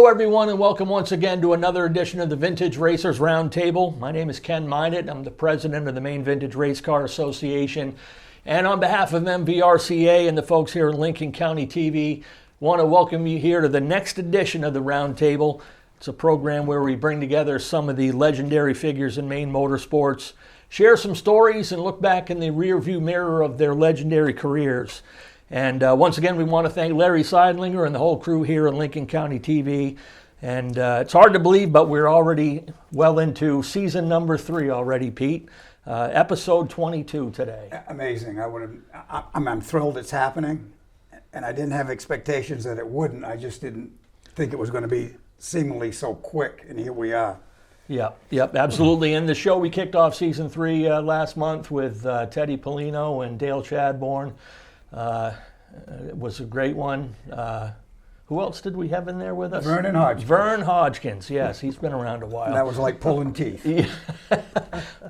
Hello, everyone, and welcome once again to another edition of the Vintage Racers Roundtable. My name is Ken Minott. I'm the president of the Maine Vintage Race Car Association. And on behalf of MVRCA and the folks here in Lincoln County TV, want to welcome you here to the next edition of the Roundtable. It's a program where we bring together some of the legendary figures in Maine motorsports, share some stories, and look back in the rearview mirror of their legendary careers. And once again, we want to thank Larry Seidlinger and the whole crew here in Lincoln County TV. And it's hard to believe, but we're already well into season number 3 already, Pete. Episode 22 today. Amazing. I'm thrilled it's happening. And I didn't have expectations that it wouldn't. I just didn't think it was going to be seemingly so quick. And here we are. Yep, absolutely. In the show, we kicked off season 3 last month with Teddy Polino and Dale Chadbourne. It was a great one. Who else did we have in there with us? Vernon Hodgkins. Vern Hodgkins, yes, he's been around a while. That was like pulling teeth.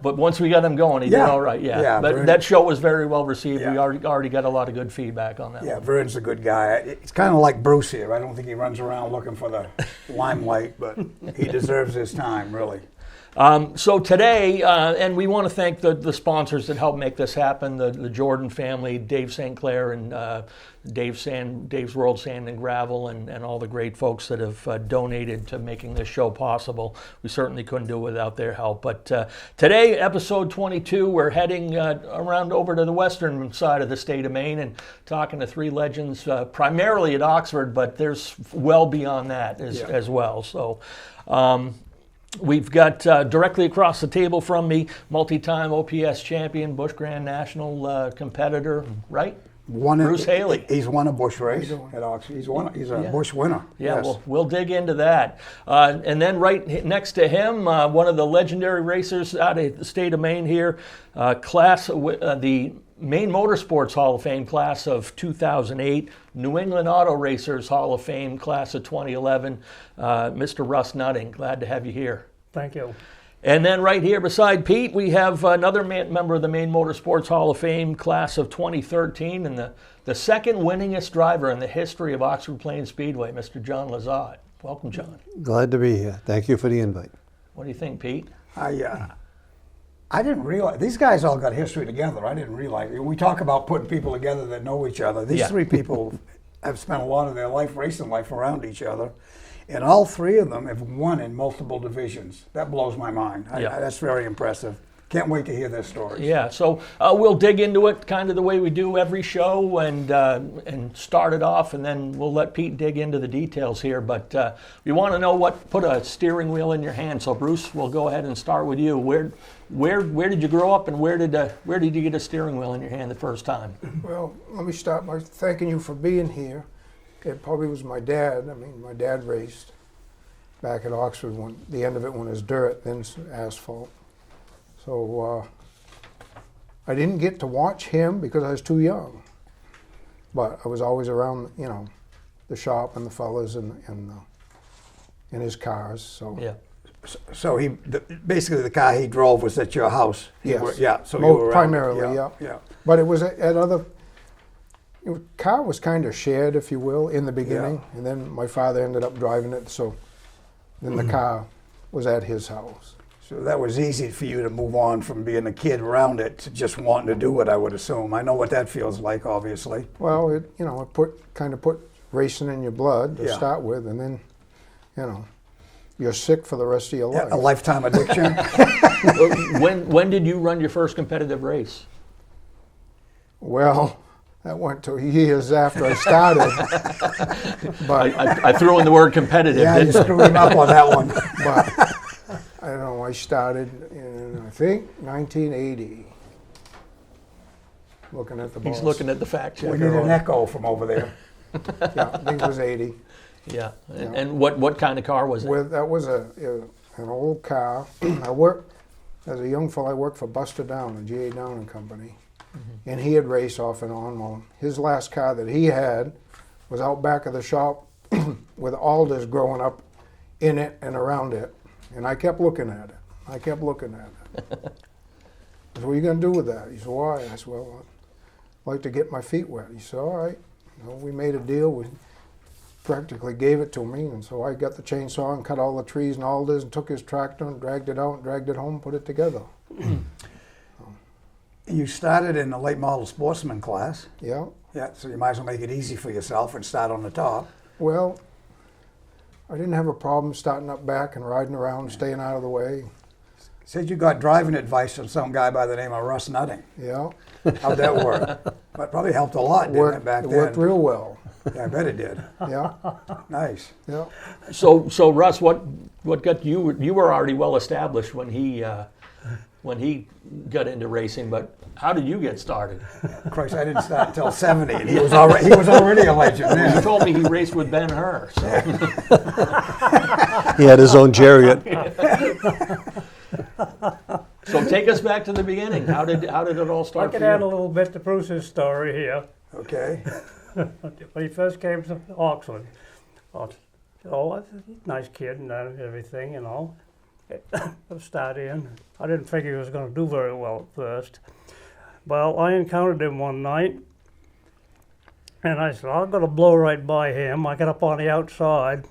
But once we got him going, he did all right. Yeah, but Vern, that show was very well received. Yeah. We already got a lot of good feedback on that. Yeah, one. Vern's a good guy. It's kind of like Bruce here. I don't think he runs around looking for the limelight, but he deserves his time, really. So today, and we want to thank the sponsors that helped make this happen, the Jordan family, Dave St. Clair and Dave's World Sand and Gravel, and all the great folks that have donated to making this show possible. We certainly couldn't do it without their help. But today, episode 22, we're heading around over to the western side of the state of Maine and talking to 3 legends, primarily at Oxford, but there's well beyond that as well. So. We've got directly across the table from me, multi-time OPS champion, Busch Grand National competitor, right? Bruce Haley. He's won a Busch race at Oxford. He's a Busch winner. Yeah, yes. we'll dig into that. And then right next to him, one of the legendary racers out of the state of Maine here, the Maine Motorsports Hall of Fame class of 2008, New England Auto Racers Hall of Fame class of 2011, Mr. Russ Nutting. Glad to have you here. Thank you. And then right here beside Pete, we have another member of the Maine Motorsports Hall of Fame class of 2013 and the second winningest driver in the history of Oxford Plains Speedway, Mr. John Lazat. Welcome, John. Glad to be here. Thank you for the invite. What do you think, Pete? I didn't realize, these guys all got history together. I didn't realize. We talk about putting people together that know each other. These 3 people have spent a lot of their racing life around each other. And all 3 of them have won in multiple divisions. That blows my mind. That's very impressive. Can't wait to hear their stories. Yeah, so we'll dig into it kind of the way we do every show and start it off, and then we'll let Pete dig into the details here. But we want to know what put a steering wheel in your hand. So Bruce, we'll go ahead and start with you. Where did you grow up, and where did you get a steering wheel in your hand the first time? Well, let me start by thanking you for being here. It probably was my dad. My dad raced back at Oxford when the end of it when it was dirt, then asphalt. So I didn't get to watch him because I was too young. But I was always around, the shop and the fellas and in his cars. So yeah. So basically the car he drove was at your house. Yes. So you were primarily, yeah. But it was at other. The car was kind of shared, if you will, in the beginning, and then my father ended up driving it. So then the car was at his house. So that was easy for you to move on from being a kid around it to just wanting to do it, I would assume. I know what that feels like, obviously. Well, it put racing in your blood to start with, and then, you're sick for the rest of your life. A lifetime addiction. When did you run your first competitive race? Well, that went 2 years after I started. But I threw in the word competitive. Yeah, you screwed him up on that one. But I don't know, I started in, I think, 1980. Looking at the boss. He's looking at the fact checker. We need an echo from over there. Yeah, I think it was 80. Yeah. And what kind of car was it? That was an old car. As a young fellow, I worked for Buster Down, a G.A. Down & Company. Mm-hmm. And he had raced off and on. Well, his last car that he had was out back of the shop with alders growing up in it and around it. And I kept looking at it. I said, what are you going to do with that? He said, why? I said, well, I'd like to get my feet wet. He said, all right. We made a deal. practically gave it to me, and so I got the chainsaw and cut all the trees and alders and took his tractor and dragged it out and dragged it home, put it together. You started in the late model sportsman class. Yeah. Yeah, so you might as well make it easy for yourself and start on the top. Well, I didn't have a problem starting up back and riding around, staying out of the way. Said you got driving advice from some guy by the name of Russ Nutting. Yeah. How'd that work? That probably helped a lot, didn't it, back It then? worked real well. Yeah, I bet it did. Yeah. Nice. Yeah. So Russ, what got you? You were already well established when he got into racing, but how did you get started? Christ, I didn't start until 70, and he was already a legend You then. told me he raced with Ben Hur. So. He had his own chariot. So take us back to the beginning. How did it all I start could for add a you? little bit to Bruce's story here. Okay. When he first came to Oxford, nice kid and everything, you know. Started I didn't figure he was going to do very well at first. Well, I encountered him one night, and I said, I'm going to blow right by him. I got up on the outside.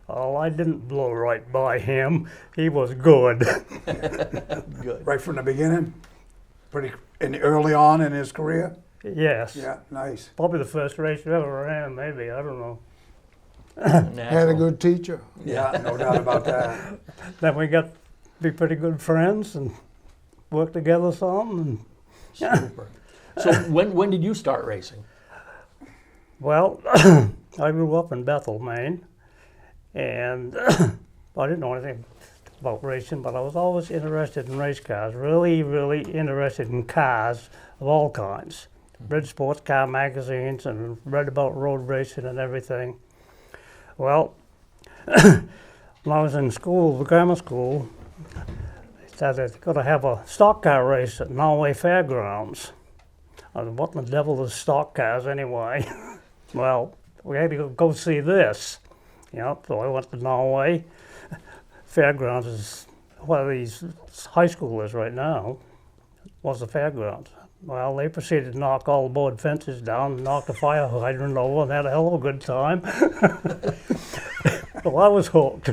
Oh, I didn't blow right by him. He was good. Good. Right from the beginning? Pretty early on in his career? Yes. Yeah, nice. Probably the first race you ever ran, maybe. I don't know. Had a Natural. good teacher. Yeah, no doubt about that. Then we got to be pretty good friends and work together some. And Super. So when did you start racing? well, I grew up in Bethel, Maine, and I didn't know anything about racing, but I was always interested in race cars, really, really interested in cars of all kinds. Read sports car magazines and read about road racing and everything. Well, when I was in school, grammar school, they said they're going to have a stock car race at Norway Fairgrounds. I said, what in the devil is stock cars anyway? Well, we had to go see this. So I went to Norway. Fairgrounds is where these high school is right now, was the fairgrounds. Well, they proceeded to knock all the board fences down, knock the fire hydrant over, and had a hell of a good time. So I was hooked.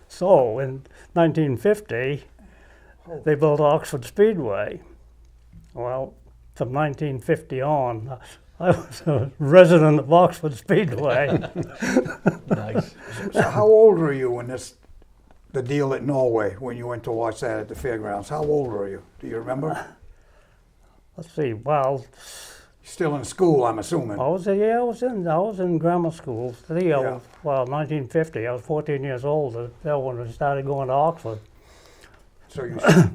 So in 1950, they built Oxford Speedway. Well, from 1950 on, I was a resident of Oxford Speedway. Nice. So how old were you when the deal at Norway, when you went to watch that at the fairgrounds? How old were you? Do you remember? Let's see. Well, Still in school, I'm assuming. I was in grammar school. Yeah. 1950. I was 14 years old when I started going to Oxford. So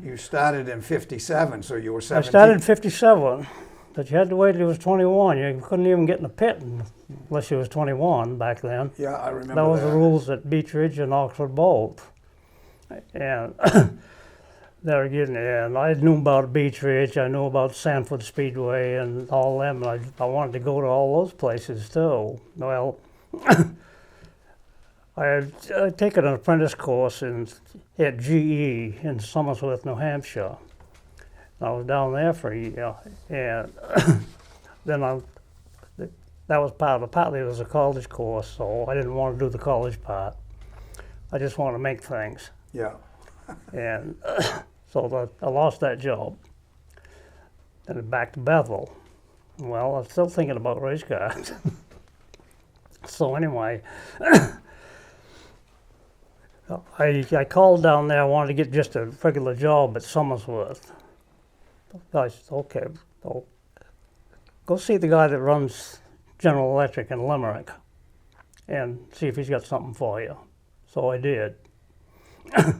you started in 57, so you were 17. I started in 57, but you had to wait till you was 21. You couldn't even get in the pit unless you was 21 back then. Yeah, I remember That was the rules at Beech Ridge and Oxford both. And there again, and I knew about Beech Ridge, I knew about Sanford Speedway and all them, and I wanted to go to all those places too. Well, I had taken an apprentice course at GE in Somersworth, New Hampshire. I was down there for a year, and then that was partly it was a college course, so I didn't want to do the college part. I just wanted to make things. Yeah. And so I lost that job. Then back to Bethel. Well, I'm still thinking about race cars. So anyway, I called down there. I wanted to get just a regular job at Somersworth. I said, okay, so go see the guy that runs General Electric in Limerick and see if he's got something for you. So I did. I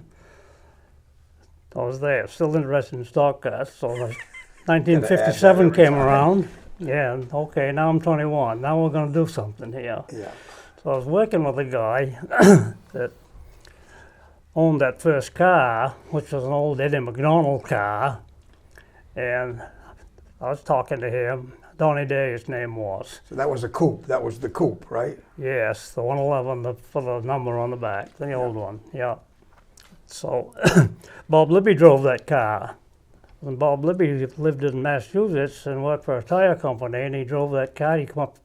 was there, still interested in stock cars. So 1957 came around. Yeah, and okay, now I'm 21. Now we're going to do something here. Yeah. So I was working with a guy that owned that first car, which was an old Eddie McDonald car. And I was talking to him. Donnie Day, his name was. So that was a coupe. That was the coupe, right? Yes, the 111 for the number on the back, the old one, yeah. So Bob Libby drove that car. And Bob Libby lived in Massachusetts and worked for a tire company, and he drove that car. He come up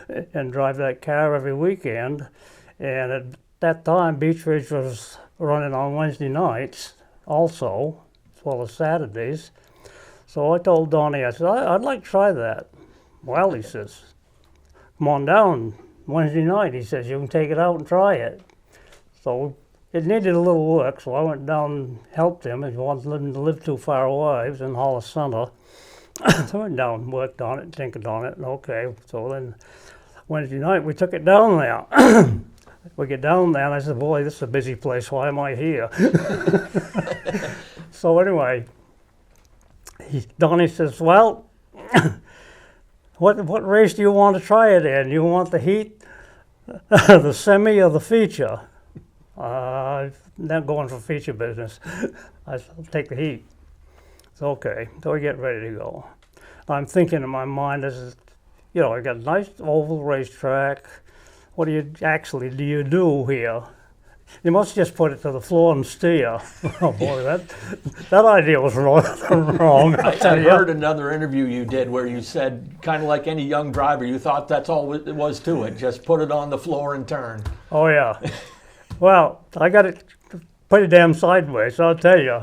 and drive that car every weekend. And at that time, Beach Ridge was running on Wednesday nights also, as well as Saturdays. So I told Donnie, I said, I'd like to try that. Well, he says, come on down Wednesday night. He says, you can take it out and try it. So it needed a little work, so I went down and helped him. He wasn't to live too far away. He was in Hollis Center. So I went down and worked on it, tinkered on it, and okay. So then Wednesday night, we took it down there. We get down there, and I said, boy, this is a busy place. Why am I here? So anyway, Donnie says, well, what race do you want to try it in? You want the heat, the semi, or the feature? I'm not going for feature business. I said, I'll take the heat. It's okay. So we get ready to go. I'm thinking in my mind, this is, you know, I got a nice oval racetrack. What do you do here? You must just put it to the floor and steer. Oh boy, that idea was wrong. I heard another interview you did where you said, kind of like any young driver, you thought that's all it was to it. Just put it on the floor and turn. Oh yeah. Well, I got it pretty damn sideways, I'll tell you.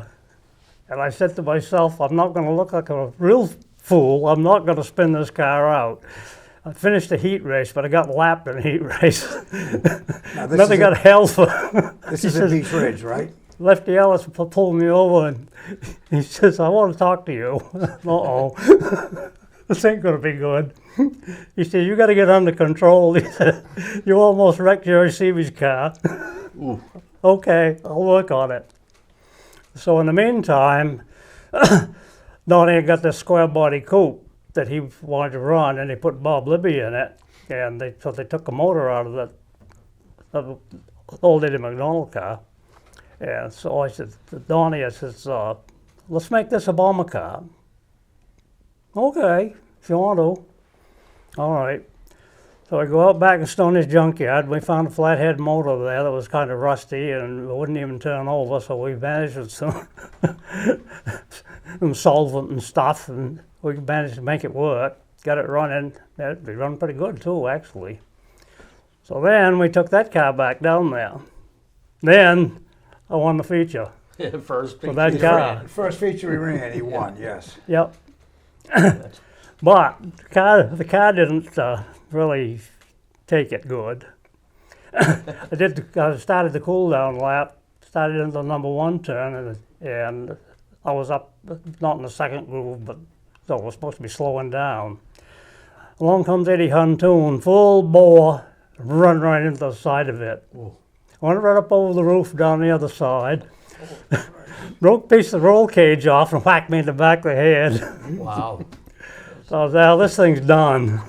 And I said to myself, I'm not going to look like a real fool. I'm not going to spin this car out. I finished the heat race, but I got lapped in the heat race. Then I got held for. This is at Beach Ridge, right? Lefty Ellis pulled me over and he says, I want to talk to you. Uh-oh. This ain't going to be good. He said, you got to get under control. He said, you almost wrecked Jerry Seavy's car. Ooh. Okay, I'll work on it. So in the meantime, Donnie had got this square body coupe that he wanted to run, and they put Bob Libby in it, and they took the motor out of the old Eddie McDonald car. And so I said to Donnie, I says, let's make this a bomber car. Okay, if you want to. All right. So I go out back in Stoney's junkyard. We found a flathead motor there that was kind of rusty and it wouldn't even turn over. So we managed with some solvent and stuff, and we managed to make it work. Got it running. It run pretty good too, actually. So then we took that car back down there. Then I won the feature First for that feature. car. First feature he ran, he won, yes. Yep. But the car didn't really take it good. I started the cool down lap, started into the number one turn, and I was up, not in the second groove, but so it was supposed to be slowing down. Along comes Eddie Huntoon, full bore, run right into the side of it. Ooh. Went right up over the roof down the other side. Broke a piece of the roll cage off and whacked me in the back of the head. Wow. So I was, well, this thing's done.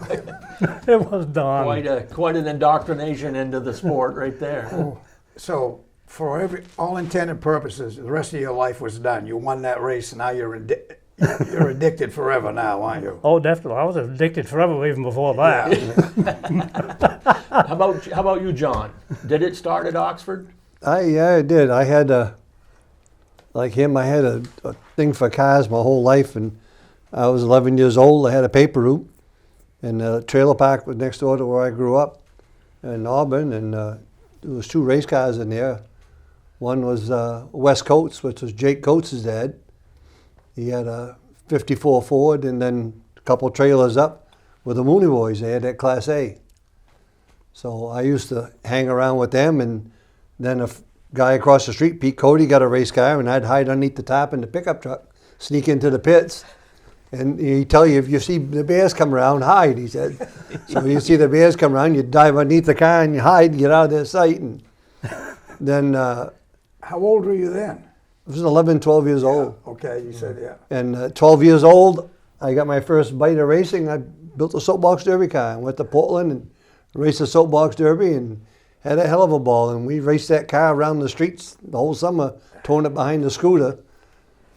It was done. Quite an indoctrination into the sport right there. So, for all intended purposes, the rest of your life was done. You won that race, and now you're addicted forever now, aren't you? Oh, definitely. I was addicted forever even before that. How about you, John? Did it start at Oxford? Yeah, I did. I had like him, I had a thing for cars my whole life, and I was 11 years old. I had a paper route, and the trailer park was next door to where I grew up in Auburn, and there was 2 race cars in there. One was Wes Coates, which was Jake Coates' dad. He had a 54 Ford, and then a couple trailers up with the Mooney Boys. They had that Class A. So I used to hang around with them, and then a guy across the street, Pete Cody, got a race car, and I'd hide underneath the top in the pickup truck, sneak into the pits. And he'd tell you, if you see the bears come around, hide, he said. So you see the bears come around, you dive underneath the car and you hide and get out of their sight. And then How old were you then? I was 11, 12 years old. Okay, you said, yeah. And 12 years old, I got my first bite of racing. I built a soapbox derby car. I went to Portland and raced a soapbox derby and had a hell of a ball. And we raced that car around the streets the whole summer, towing it behind the scooter.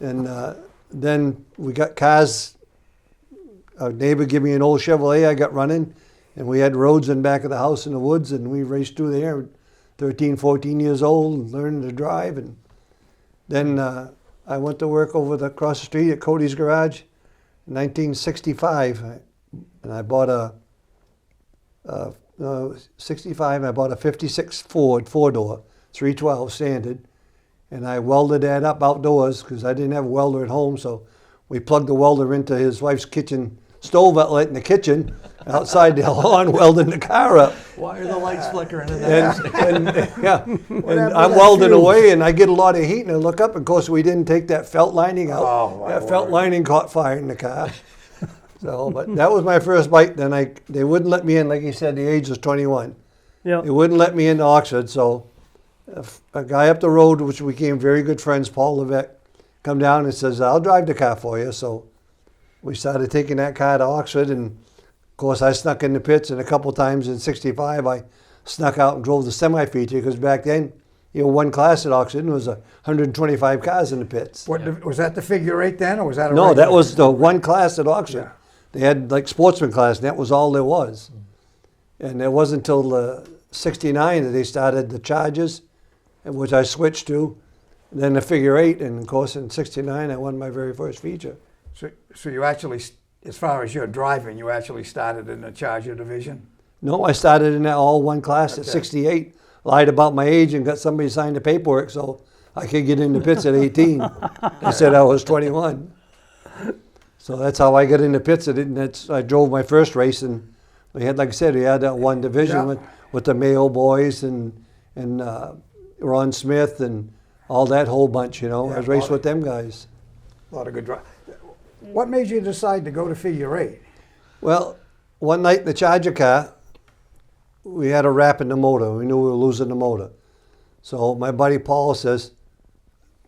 And then we got cars. A neighbor gave me an old Chevrolet I got running, and we had roads in back of the house in the woods, and we raced through there, 13, 14 years old, and learning to drive. And then I went to work across the street at Cody's Garage in 1965, and I bought a 65, I bought a 56 Ford 4-door, 312 standard, and I welded that up outdoors because I didn't have a welder at home, so we plugged the welder into his wife's kitchen stove outlet in the kitchen, outside the lawn, welding the car up. Why are the lights flickering in that? And I'm welding away, and I get a lot of heat, and I look up, and of course we didn't take that felt lining out. Oh, my That felt word. lining caught fire in the car. So, but that was my first bite. Then they wouldn't let me in, like you said, the age was 21. Yeah. They wouldn't let me into Oxford, so a guy up the road, which we became very good friends, Paul Levesque, come down and says, I'll drive the car for you. So we started taking that car to Oxford, and of course I snuck in the pits, and a couple times in 65 I snuck out and drove the semi-feature, because back then, one class at Oxford, and there was 125 cars in the pits. Was that the figure 8 then, or was that a No, that regular? was the one class at Oxford. Yeah. They had like sportsman class, and that was all there was. And it wasn't until 69 that they started the Chargers, which I switched to, and then the figure 8, and of course in 69 I won my very first feature. So you actually, as far as your driving, you actually started in the Charger division? No, I started in that all one class at Okay. 68, lied about my age and got somebody to sign the paperwork so I could get in the pits at 18. I said I was 21. So that's how I got in the pits. I drove my first race, and we had, like I said, we had that one division Yeah. with the Mayo boys and Ron Smith and all that whole bunch, Yeah, I was racing with them guys. A lot of good drive. What made you decide to go to figure 8? Well, one night in the Charger car, we had a wrap in the motor. We knew we were losing the motor. So my buddy Paul says,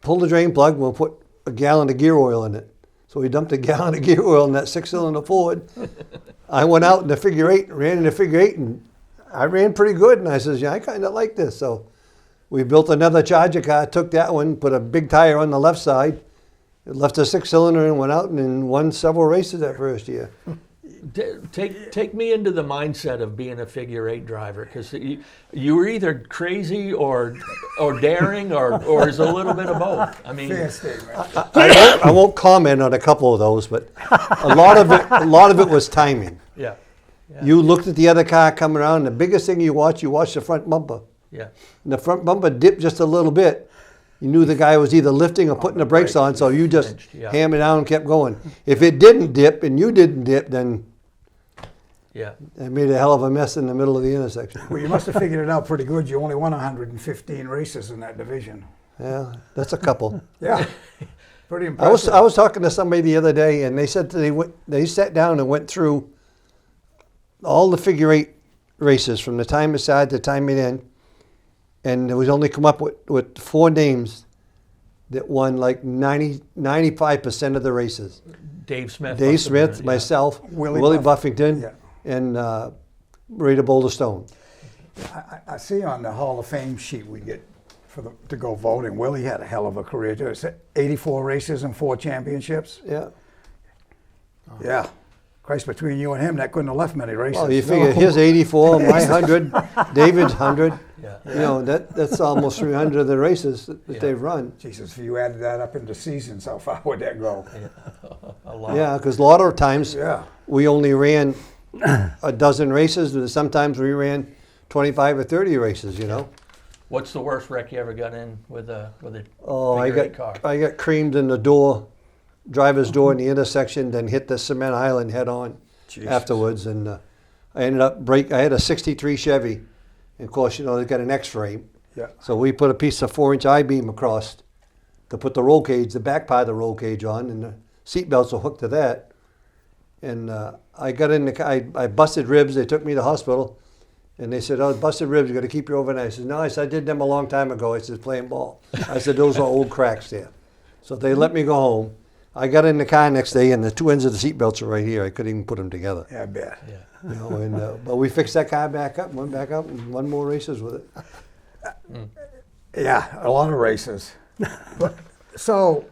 pull the drain plug and we'll put a gallon of gear oil in it. So we dumped a gallon of gear oil in that 6-cylinder Ford. I went out in the figure 8, ran in the figure 8, and I ran pretty good. And I says, yeah, I kind of like this. So we built another Charger car, took that one, put a big tire on the left side, it left a 6-cylinder, and went out and won several races that first year. Take me into the mindset of being a figure 8 driver, because you were either crazy or daring or is a little bit of both. I mean, Fair statement. I won't comment on a couple of those, but a lot of it was timing. yeah, You looked at the other car coming around, and the biggest thing you watch the front bumper. yeah. And the front bumper dipped just a little bit. You knew the guy was either lifting or putting the brakes on, so you just Yeah. hammered down and kept going. If it didn't dip and you didn't dip, then Yeah. it made a hell of a mess in the middle of the intersection. Well, you must have figured it out pretty good. You only won 115 races in that division. Yeah, that's a couple. Yeah, pretty impressive. I was talking to somebody the other day, and they said they sat down and went through all the figure 8 races from the time it started to the time it ended, and it was only come up with 4 names that won like 95% of the races. Dave Smith. Dave must have been Smith, it, myself, Willie Willie Buff- Buffington, yeah. and Rita Boulder Stone. I see on the Hall of Fame sheet we get to go voting, Willie had a hell of a career too. It's 84 races and 4 championships. Yeah. Yeah. Christ, between you and him, that couldn't have left many races. Well, you figure his 84, my 100, David's 100. Yeah. That's almost 300 of the races that Yeah. they've run. Jesus, if you added that up into seasons, how far would that go? A lot. Yeah, because a lot of times Yeah. we only ran a dozen races, and sometimes we ran 25 or 30 races, What's the worst wreck you ever got in with a Oh, figure 8 car? I got creamed in the driver's door in the intersection, then hit the cement island head on Jesus. afterwards, and I ended up I had a 63 Chevy, and of course, they got an X-frame. Yeah. So we put a piece of 4-inch I-beam across to put the roll cage, the back part of the roll cage on, and the seat belts were hooked to that. And I got in the car, I busted ribs. They took me to the hospital, and they said, "Oh, busted ribs, you got to keep you overnight." I said, "No," I did them a long time ago. I said, "Playing ball." I said, "Those are old cracks there." So they let me go home. I got in the car next day, and the 2 ends of the seat belts are right here. I couldn't even put them together. Yeah, I bet. Yeah. But we fixed that car back up, went back up, and won more races with it. Yeah, a lot of races. So,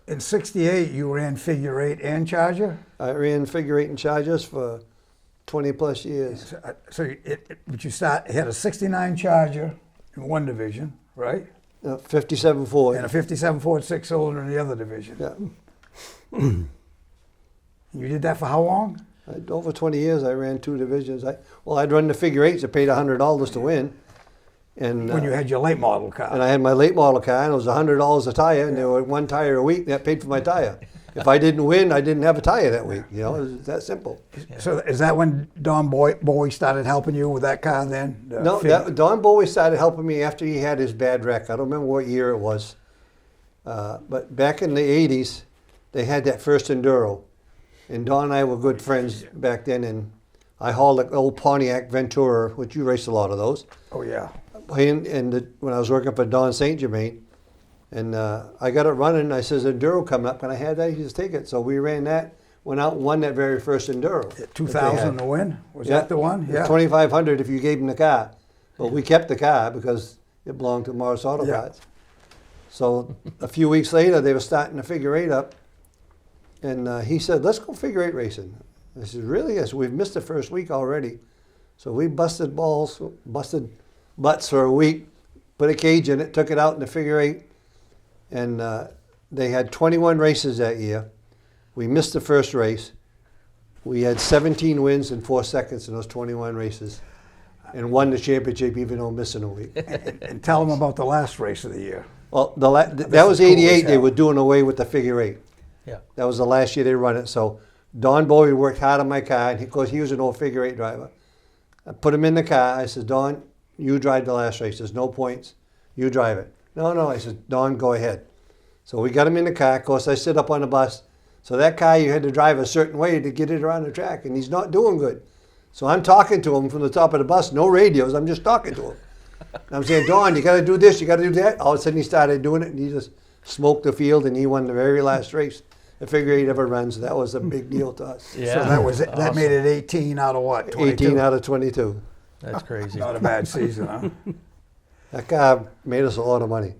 in '68, you ran figure 8 and Charger? I ran figure 8 and Chargers for 20 plus years. So but you had a '69 Charger in one division, right? 57 Ford. And a '57 Ford 6-cylinder in the other division. Yeah. You did that for how long? Over 20 years, I ran 2 divisions. I'd run the figure eights. I paid $100 to win. And When you had your late model car. and I had my late model car, and it was $100 a tire, and there were 1 tire a week, and that paid for my tire. If I didn't win, I didn't have a tire that week. You know, it was that simple. So is that when Don Bowie started helping you with that car then? No, Don Bowie started helping me after he had his bad wreck. I don't remember what year it was. But back in the 80s, they had that first Enduro. And Don and I were good friends back then, and I hauled an old Pontiac Ventura, which you raced a lot of those. Oh, yeah. When I was working for Don St. Germain, and I got it running. I says, Enduro coming up, can I have that? He says, take it. So we ran that, went out and won that very first Enduro. 2000 to win? Was that the one? Yeah. $2,500 if you gave him the car. But we kept the car because it belonged to Morris Auto Parts. So a few weeks later, they were starting to figure eight up. And he said, let's go figure eight racing. I said, really? Yes, we've missed the first week already. So we busted butts for a week, put a cage in it, took it out in the figure eight. And they had 21 races that year. We missed the first race. We had 17 wins and 4 seconds in those 21 races, and won the championship even though missing a week. And tell them about the last race of the year. Well, that was cool as '88. They hell. were doing away with the figure eight. Yeah. That was the last year they run it. So Don Bowie worked hard on my car, and of course he was an old figure eight driver. I put him in the car. I said, Don, you drive the last race. There's no points. You drive it. No. I said, Don, go ahead. So we got him in the car. Of course, I sit up on the bus. So that car, you had to drive a certain way to get it around the track, and he's not doing good. So I'm talking to him from the top of the bus, no radios. I'm just talking to him. And I'm saying, Don, you got to do this, you got to do that. All of a sudden, he started doing it, and he just smoked the field, and he won the very last race the figure eight ever runs. That was a big deal to us. Yeah. So that was it. That Awesome. made it 18 out of what? 22? 18 out of 22. That's crazy. Not a bad season, huh? That car made us a lot of money.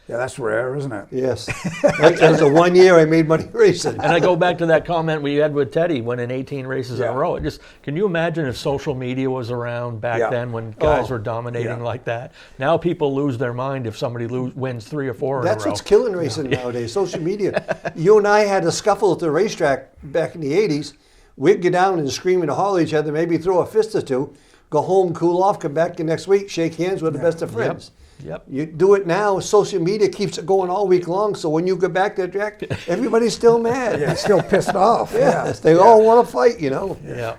Yeah, that's rare, isn't it? Yes. That was the 1 year I made money racing. And I go back to that comment we had with Teddy, winning 18 races in Yeah. a row. Can you imagine if social media was around back Yeah. then when guys Oh, were dominating yeah. like that? Now people lose their mind if somebody wins 3 or 4 That's in a row. what's killing racing nowadays, social media. You and I had a scuffle at the racetrack back in the 80s. We'd get down and scream and holler at each other, maybe throw a fist or two, go home, cool off, come back the next week, shake hands with the best of friends. Yep. You do it now, social media keeps it going all week long, so when you go back to the track, everybody's still mad. Yeah, still pissed off. Yes, they all want to fight, you know. Yeah.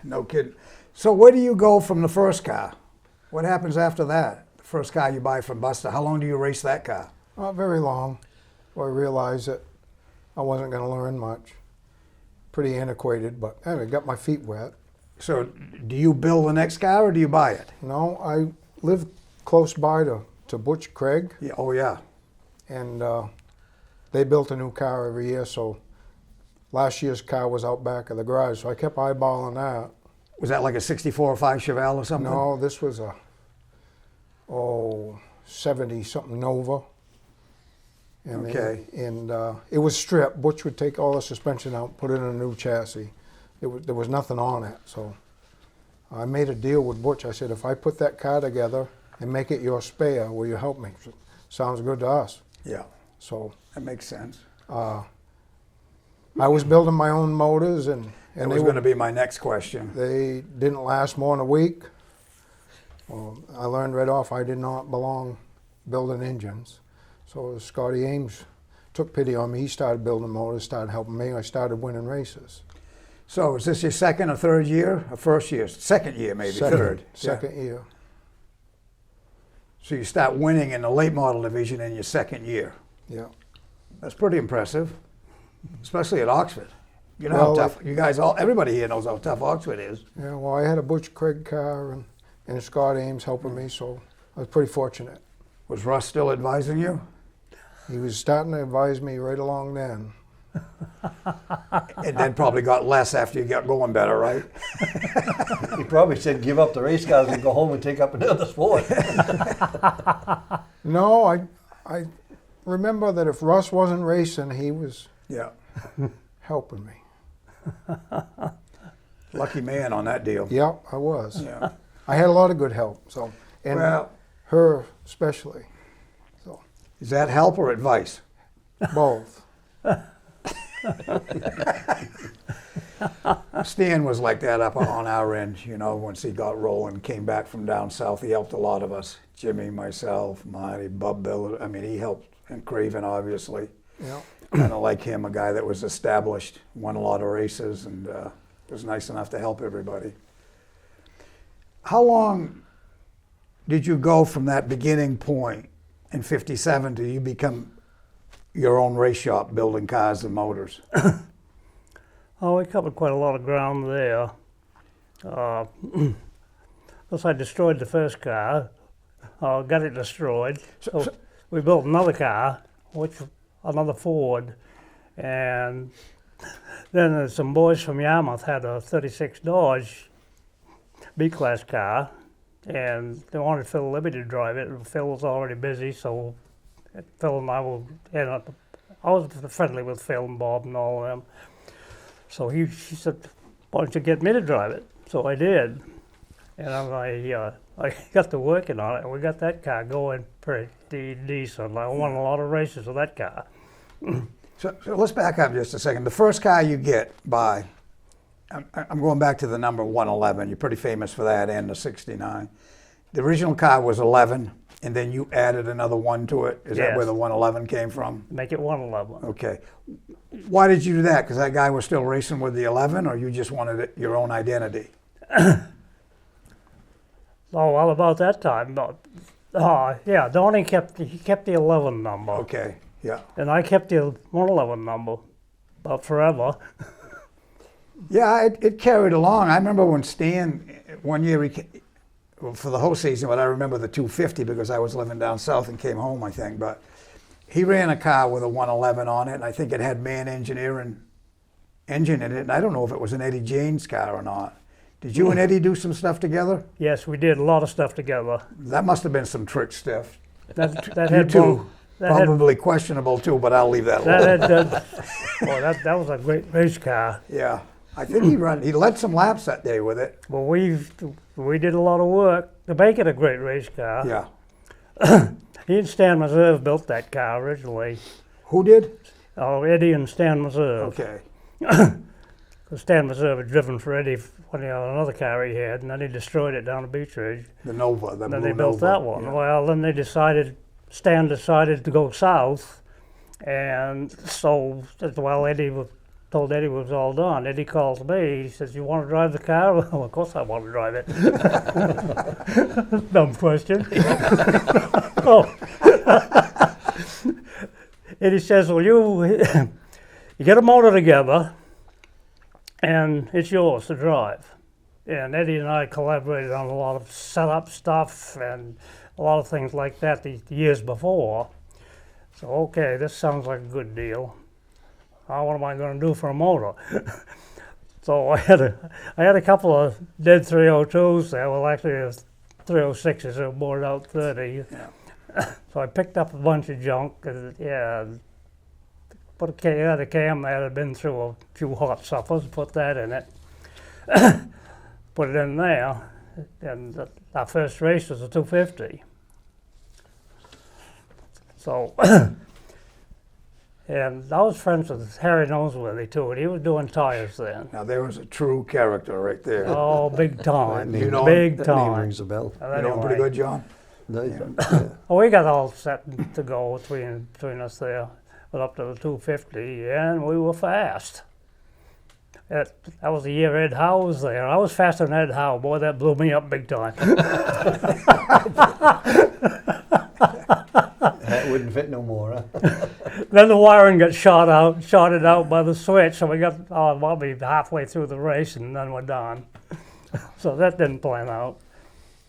No kidding. So where do you go from the first car? What happens after that? The first car you buy from Buster. How long do you race that car? Not very long. I realized that I wasn't going to learn much. Pretty antiquated, but I got my feet wet. So do you build the next car or do you buy it? No, I lived close by to Butch Craig, Yeah. Oh, yeah. and they built a new car every year, so last year's car was out back of the garage, so I kept eyeballing that. Was that like a 64 or 5 Chevelle or something? No, this was a 70-something Nova. And Okay. It was stripped. Butch would take all the suspension out, put it in a new chassis. There was nothing on it, so I made a deal with Butch. I said, if I put that car together and make it your spare, will you help me? Sounds good to us. Yeah. So That makes sense. I was building my own motors, and That they was were going to be my next question. They didn't last more than a week. Well, I learned right off I did not belong building engines. So Scotty Ames took pity on me. He started building motors, started helping me. I started winning races. So is this your second or third year? Or first year? Second year, maybe. Third. Yeah. Second year. So you start winning in the late model division in your second year. Yeah. That's pretty impressive, especially at Oxford. You know Well, how tough, you guys everybody here knows how tough Oxford is. Yeah, well, I had a Butch Craig car and Scott Ames helping me, so I was pretty fortunate. Was Russ still advising you? He was starting to advise me right along then. And then probably got less after you got going better, right? He probably said, give up the race cars and go home and take up another sport. No, I remember that if Russ wasn't racing, he was Yeah. helping me. Lucky man on that deal. Yep, I was. Yeah. I had a lot of good help, so, and Well, her especially, is that help or advice? both. Stan was like that up on our end, you know, once he got rolling, came back from down south, he helped a lot of us. Jimmy, myself, Marty, Bub Bill, I mean, he helped, and Craven, obviously. Yeah. Kind of like him, a guy that was established, won a lot of races, and was nice enough to help everybody. How long did you go from that beginning point in '57 till you become your own race shop building cars and motors? Oh, we covered quite a lot of ground there. Plus, I destroyed the first car, got it destroyed. So we built another car, another Ford, and then some boys from Yarmouth had a '36 Dodge B-class car, and they wanted Phil Libby to drive it. And Phil was already busy, so Phil and I I was friendly with Phil and Bob and all of them. So he said, "Why don't you get me to drive it?" So I did, and I got to working on it, and we got that car going pretty decent. I won a lot of races with that car. So let's back up just a second. The first car you get by, I'm going back to the number 111. You're pretty famous for that, and the '69. The original car was 11, and then you added another 1 to it. Is that Yes. where the 111 came from? Make it 111. Okay. Why did you do that? Because that guy was still racing with the 11, or you just wanted your own identity? Oh, well, about that time, yeah, Donnie kept the 11 number, Okay, yeah. and I kept the 111 number, about forever. Yeah, it carried along. I remember when Stan, one year, for the whole season, but I remember the 250 because I was living down south and came home, I think. But he ran a car with a 111 on it, and I think it had Man Engineering engine in it. And I don't know if it was an Eddie Jane's car or not. Did you and Eddie do some stuff together? Yes, we did a lot of stuff together. That must have been some trick stuff. That You had two, one- that had- probably questionable too, but I'll leave that alone. that was a great race car. Yeah, I think he led some laps that day with it. Well, we did a lot of work to make it a great race car. Yeah. He and Stan Meserve built that car originally. Who did? Oh, Eddie and Stan Meserve. Okay. Because Stan Meserve had driven for Eddie when he had another car he had, and then he destroyed it down at Beach Ridge. The Nova. The Then blue they built Nova. that one. Yeah. Well, then Stan decided to go south, and so while told Eddie it was all done, Eddie calls me. He says, "You want to drive the car?" Well, of course I want to drive it. Dumb question. Oh. Eddie says, "Well, you get a motor together, and it's yours to drive." And Eddie and I collaborated on a lot of setup stuff and a lot of things like that the years before. So, okay, this sounds like a good deal. What am I going to do for a motor? So I had a couple of dead 302s there. Well, actually, 306s that were bored out 30. Yeah. So I picked up a bunch of junk. Put a cam that had been through a few hot suppers, put that in it. Put it in there, and our first race was a 250. So, and I was friends with Harry Noseworthy too, and he was doing tires then. Now there was a true character right there. Oh, big time, You know big That name time. rings a bell. You know him pretty good, John? Yeah. Oh, we got all set to go between us there, but up to the 250, and we were fast. That was the year Ed Howe was there. I was faster than Ed Howe. Boy, that blew me up big time. That wouldn't fit no more, huh? Then the wiring got shorted out by the switch, so we got probably halfway through the race, and then we're done. So that didn't plan out.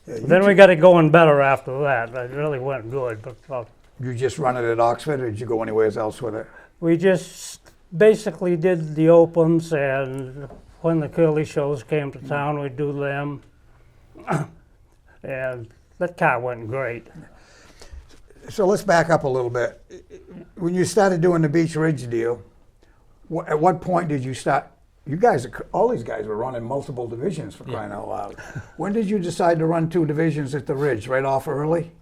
Yeah, Then we got it going better after that. It really went good, but you just run it at Oxford, or did you go anywhere else with it? we just basically did the opens, and when the curly shows came to town, we'd do them. And that car went great. So let's back up a little bit. When you started doing the Beach Ridge deal, at what point did you start? You guys, all these guys were running multiple divisions for crying out loud. When did you decide to run 2 divisions at the Ridge? Right off early?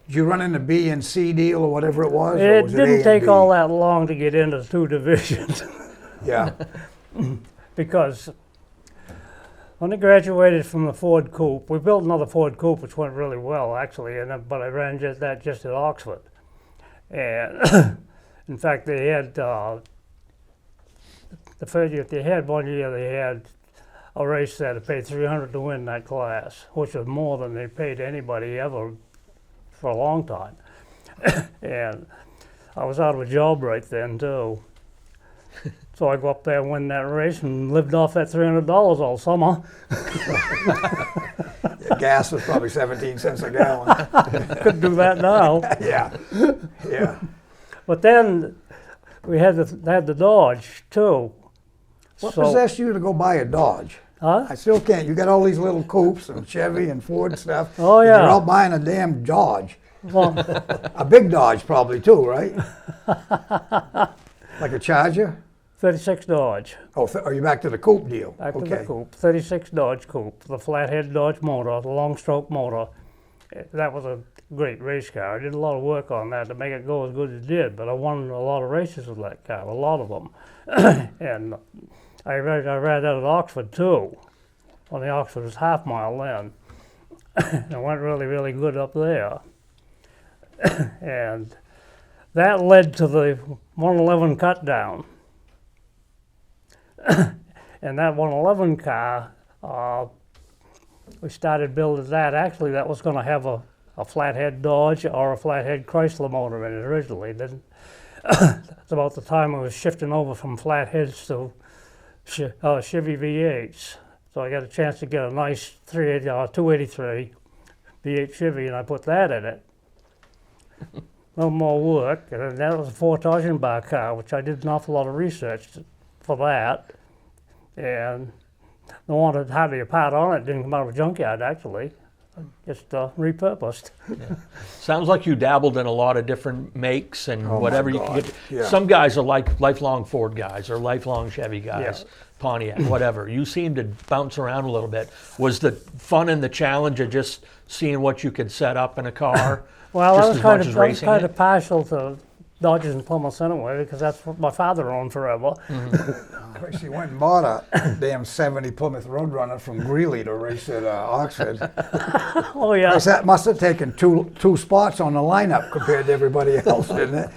Did you run into B and C deal or whatever it was? Or It was didn't A and take B? all that long to get into 2 divisions Yeah. because when I graduated from the Ford Coupe, we built another Ford Coupe which went really well actually, but I ran just at Oxford. And in fact, they had the first year they had 1 year they had a race that paid $300 to win that class, which was more than they paid anybody ever for a long time. And I was out of a job right then too. So I go up there and win that race and lived off that $300 all summer. Gas was probably 17 cents a gallon. Couldn't do that now. Yeah. Yeah. But then we had the Dodge too. What So- possessed you to go buy a Dodge? Huh? I still can't. You got all these little coupes and Chevy and Ford stuff. Oh, and yeah. You're out buying a damn Dodge. Well, A big Dodge probably too, right? Like a Charger? 36 Dodge. Oh, are you back to the coupe deal? Back to Okay. the coupe. 36 Dodge coupe. The flathead Dodge motor, the long stroke motor. That was a great race car. I did a lot of work on that to make it go as good as it did, but I won a lot of races with that car, a lot of them. And I ran that at Oxford too. Well, the Oxford was half mile then. And it went really, really good up there. And that led to the 111 cut down. And that 111 car, we started building that. Actually, that was going to have a flathead Dodge or a flathead Chrysler motor in it originally. Then that's about the time I was shifting over from flatheads to Chevy V8s. So I got a chance to get a nice 283 V8 Chevy, and I put that in it. No more work, and that was a 4 bar car, which I did an awful lot of research for that. And no one had hardly a part on it. Didn't come out of a junkyard actually, just repurposed. Sounds like you dabbled in a lot of different makes and my whatever you God. could get. Yeah. Some guys are like lifelong Ford guys or lifelong Chevy guys, Yeah. Pontiac, whatever. You seem to bounce around a little bit. Was the fun and the challenge of just seeing what you could set up in a car? Well, just I was as kind much of as I was racing kind it? of partial to Dodges and Plymouths anyway, because that's what my father owned forever. Christ, he went and bought a damn 70 Plymouth Roadrunner from Greeley to race at Oxford. Oh yeah, Christ, that must have taken two spots on the lineup compared to everybody else, didn't it?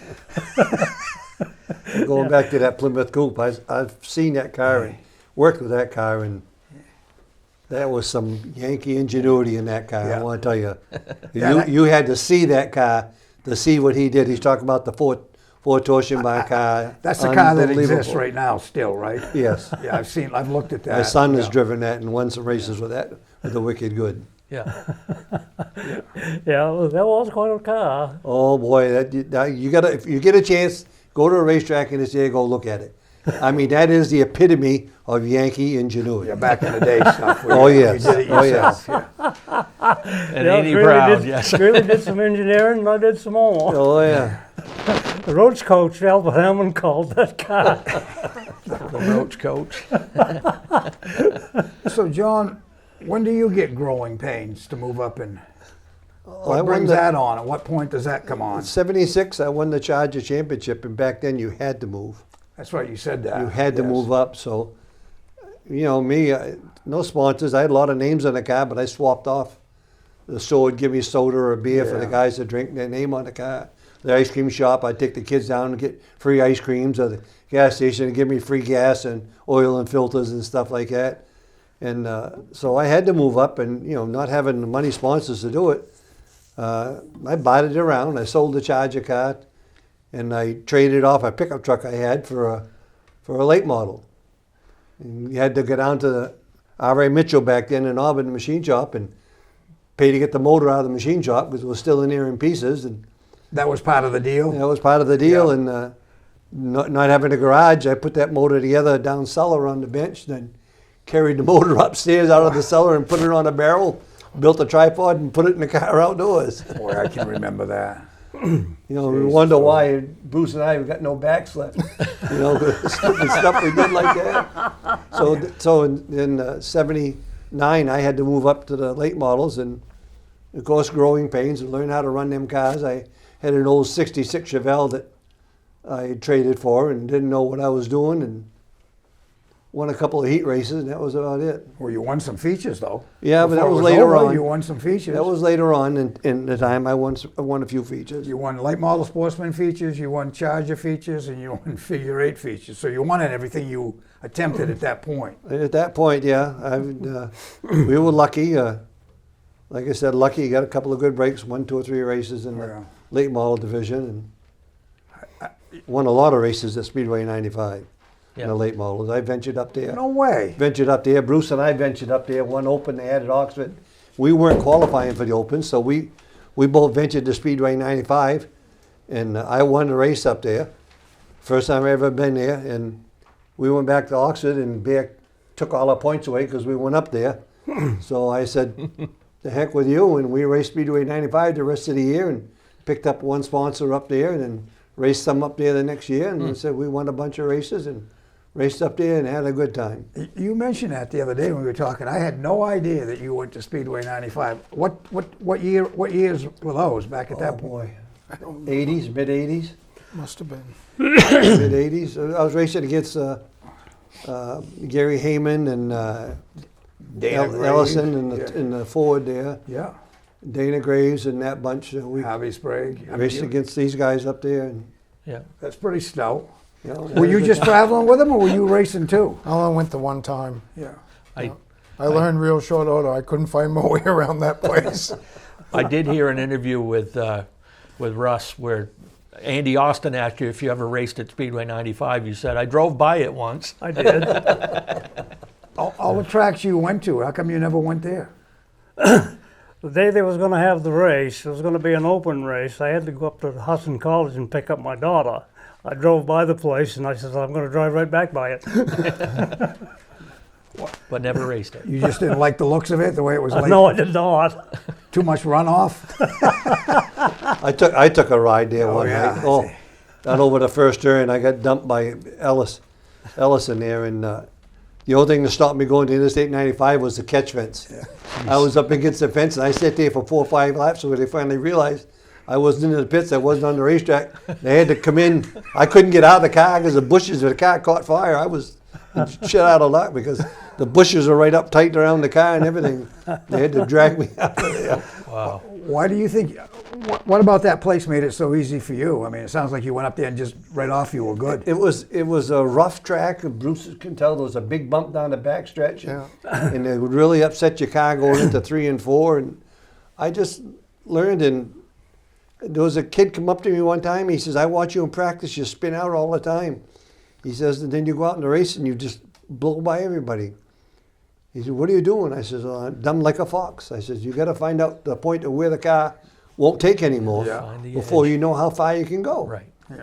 Going back to that Plymouth Coupe, I've seen that car and worked with that car, and that was some Yankee ingenuity in that car. Yeah. I want to tell you, Yeah, you had to see that car to see what he did. He's talking about the Ford Toshiba car. That's the car that Unbelievable. exists right now still, right? Yes. Yeah, I've looked at that. My son has Yeah. driven that and won some races with that, with the Wicked Good. Yeah. yeah, that was quite a car. Oh boy, you gotta, if you get a chance, go to a racetrack in this area, go look at it. I mean, that is the epitome of Yankee ingenuity. Yeah, back in the day stuff. Oh, yes. You did it Oh, yourself. And Yeah, Andy really Brown, did, yes. really did some engineering, and I did some more. Oh yeah. The Roach coach, Albert Hammond, called that car. The Roach coach. So, John, when do you get growing pains to move up and I what won brings the- that on? At what point does that come on? In '76, I won the Charger Championship, and back then you had to move. That's right, you said that. You had to yes. move up. So, you know, me, no sponsors. I had a lot of names on the car, but I swapped off. The store would give me soda or beer for the Yeah. guys to drink, their name on the car. The ice cream shop, I'd take the kids down and get free ice creams, or the gas station would give me free gas and oil and filters and stuff like that. And so I had to move up, and, you know, not having the money sponsors to do it, I bought it around. I sold the Charger car, and I traded off a pickup truck I had for a late model. And you had to go down to the R.A. Mitchell back then in Auburn, the machine shop, and pay to get the motor out of the machine shop because it was still in there in pieces. And That was part of the deal? that was part of the deal. Yeah. And not having a garage, I put that motor together down cellar on the bench, then carried the motor upstairs out of the cellar and put it on a barrel, built a tripod, and put it in the car outdoors. Boy, I can remember that. You know, we Jeez, wonder so- why Bruce and I have got no backs left. You know, the stupid stuff we did like that. So in '79, I had to move up to the late models, and Of course, growing pains and learn how to run them cars. I had an old '66 Chevelle that I traded for and didn't know what I was doing, and won a couple of heat races, and that was about it. Well, you won some features though. Yeah, but that Before it was later over, on. You won some features. That was later on in the time. I won a few features. You won late model sportsman features, you won Charger features, and you won figure 8 features. So you won at everything you attempted at that point. At that point, yeah, we were lucky. Like I said, lucky. Got a couple of good breaks, won 2 or 3 races in the Yeah. late model division, and won a lot of races at Speedway 95 in the late models. I ventured up there. No way. Ventured up there. Bruce and I ventured up there. One Open they had at Oxford. We weren't qualifying for the Open, so we both ventured to Speedway 95, and I won the race up there. First time I ever been there, and we went back to Oxford, and Bear took all our points away because we went up there. So I said, "The heck with you," and we raced Speedway 95 the rest of the year, and picked up one sponsor up there, and then raced some up there the next year, and we said we won a bunch of races and raced up there and had a good time. You mentioned that the other day when we were talking. I had no idea that you went to Speedway 95. What years were those back at that point? Boy, 80s, mid 80s, Must have been. mid 80s. I was racing against Gary Heyman and Dana Graves. Ellison Yeah. in the Ford there. Yeah. Dana Graves and that bunch. We Harvey Sprague. I mean, raced against these guys up there. And, Yeah. That's pretty stout. you know, Were you just traveling with them, or were you racing too? I only went the one time. Yeah. I learned real short order. I couldn't find my way around that place. I did hear an interview with Russ where Andy Austin asked you if you ever raced at Speedway 95. You said, "I drove by it once." I did. All the tracks you went to, how come you never went there? The day they was going to have the race, it was going to be an open race. I had to go up to Hudson College and pick up my daughter. I drove by the place and I said, "I'm going to drive right back by it." But never raced it. You just didn't like the looks of it, the way it was like No, I did not. too much runoff? I took a ride there Oh, one yeah. night. Oh, down over the first turn, I got dumped by Ellison there, and the only thing that stopped me going to Interstate 95 was the catch fence. I was up against the fence, and I sat there for 4 or 5 laps when they finally realized I wasn't in the pits, I wasn't on the racetrack. They had to come in. I couldn't get out of the car because the bushes of the car caught fire. I was shit out of luck because the bushes were right up tight around the car and everything. They had to drag me out of there. Wow. Why do you think, what about that place made it so easy for you? I mean, it sounds like you went up there and just right off you were good. It was a rough track. Bruce can tell there was a big bump down the back stretch, and it would really upset your car going into 3 and 4. And I just learned. And there was a kid come up to me one time. He says, "I watch you in practice. You spin out all the time." He says, "And then you go out in the race and you just blow by everybody." He said, "What are you doing?" I says, "I'm dumb like a fox." I says, "You got to find out the point of where the car won't take anymore Find the before edge. you know how far you can go." Right. Yeah.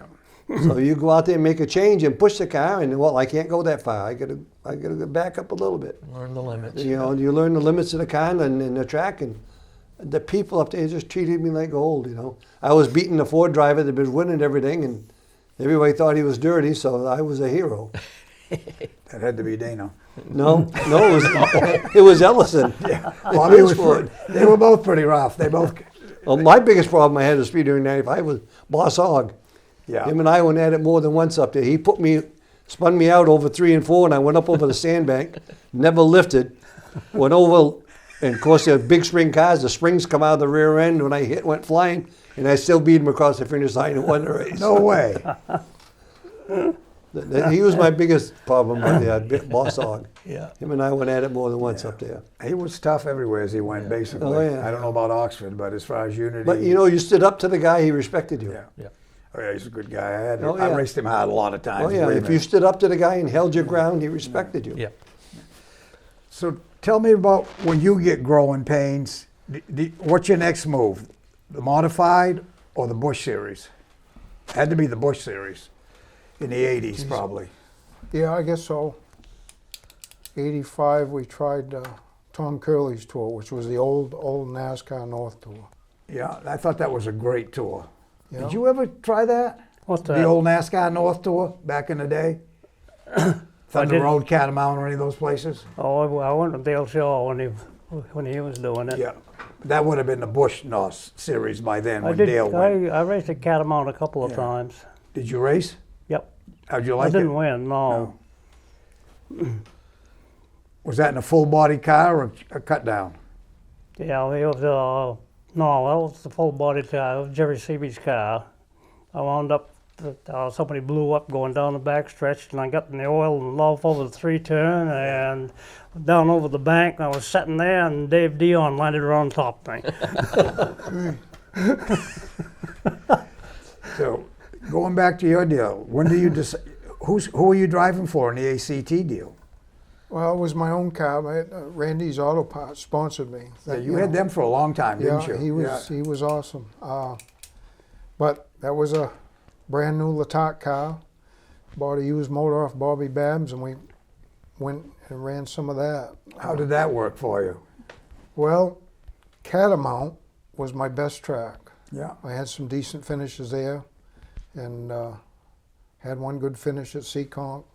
So you go out there and make a change and push the car, and well, I can't go that far. I gotta back up a little bit. Learn the limits. You know, you learn the limits of the car and the track, and the people up there just treated me like gold. You know, I was beating the Ford driver that was winning everything, and everybody thought he was dirty, so I was a hero. That had to be Dana. No, it was Ellison. Well, I mean, they were both pretty rough. They both, Well, my biggest problem I had with Speedway 95 was Boss Hogg. yeah. Him and I went at it more than once up there. He spun me out over 3 and 4, and I went up over the sandbank, never lifted, went over, and of course they're big spring cars, the springs come out of the rear end, when I hit, went flying, and I still beat him across the finish line and won the race. No way. He was my biggest problem with that, Boss Hogg. Yeah. Him and I went at it more than once up there. He was tough everywhere as he went, basically. Oh, yeah. I don't know about Oxford, but as far as unity. But you know, you stood up to the guy, he respected you. Yeah. Yeah. Oh, yeah, he's a good guy. I yeah. raced him hard a lot of times. Oh yeah, believe if me. you stood up to the guy and held your ground, he respected you. Yeah. So tell me about when you get growing pains, what's your next move? The modified or the Bush series? Had to be the Bush series in the 80s, probably. Yeah, I guess so. 85, we tried Tom Curley's tour, which was the old NASCAR North tour. Yeah, I thought that was a great tour. You Did know? you ever try that? What's The that? old NASCAR North tour back in the day? Thunder didn't. Road, Catamount, or any of those places? Oh, I went to Dale Shaw when he was doing it. Yeah. That would have been the Bush Noss series by then I when did. Dale won. I raced a Catamount a couple of times. Did you race? Yep. How'd you I like didn't it? win. No. Was that in a full body car or a cut down? Yeah, it was. No, that was the full body car. It was Jerry Seabee's car. I wound up. Somebody blew up going down the back stretch, and I got in the oil and off over the 3-turn and down over the bank. And I was sitting there, and Dave Dion landed right on top of me. So, going back to your deal, when do you decide? Who are you driving for in the ACT deal? Well, it was my own car. Randy's Auto Parts sponsored me. You had them for a long time, didn't you? He was awesome. But that was a brand new Latat car. Bought a used motor off Bobby Babs, and we went and ran some of that. How did that work for you? Well, Catamount was my best track. Yeah. I had some decent finishes there, and had one good finish at Seekonk.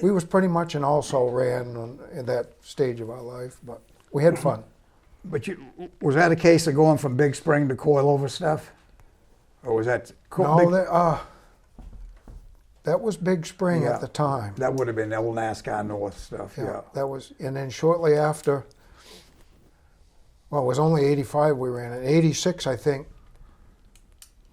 We was pretty much an also ran in that stage of our life, but we had fun. But was that a case of going from Big Spring to coilover stuff? Or was that... That was Big Spring Yeah. at the time. That would have been old NASCAR North stuff, yeah. That was, and then shortly after, well, it was only 85 we ran it. 86, I think,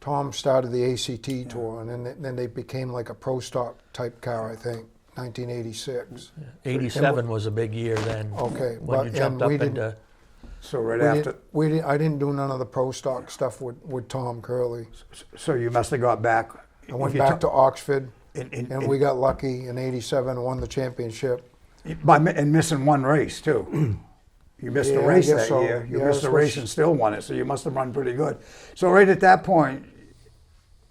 Tom started the ACT tour, and then they became like a pro stock type car, I think, 1986. 87 was a big year then. Okay, When you jumped up into... So right after... I didn't do none of the pro stock stuff with Tom Curley. So you must have got back... I went back to Oxford, and we in, got lucky in 87 and won the championship. and missing one race, too. You missed a Yeah, I race guess that so. year. You Yeah, missed a that's race what and still won it, so you must have run pretty good. So right at that point,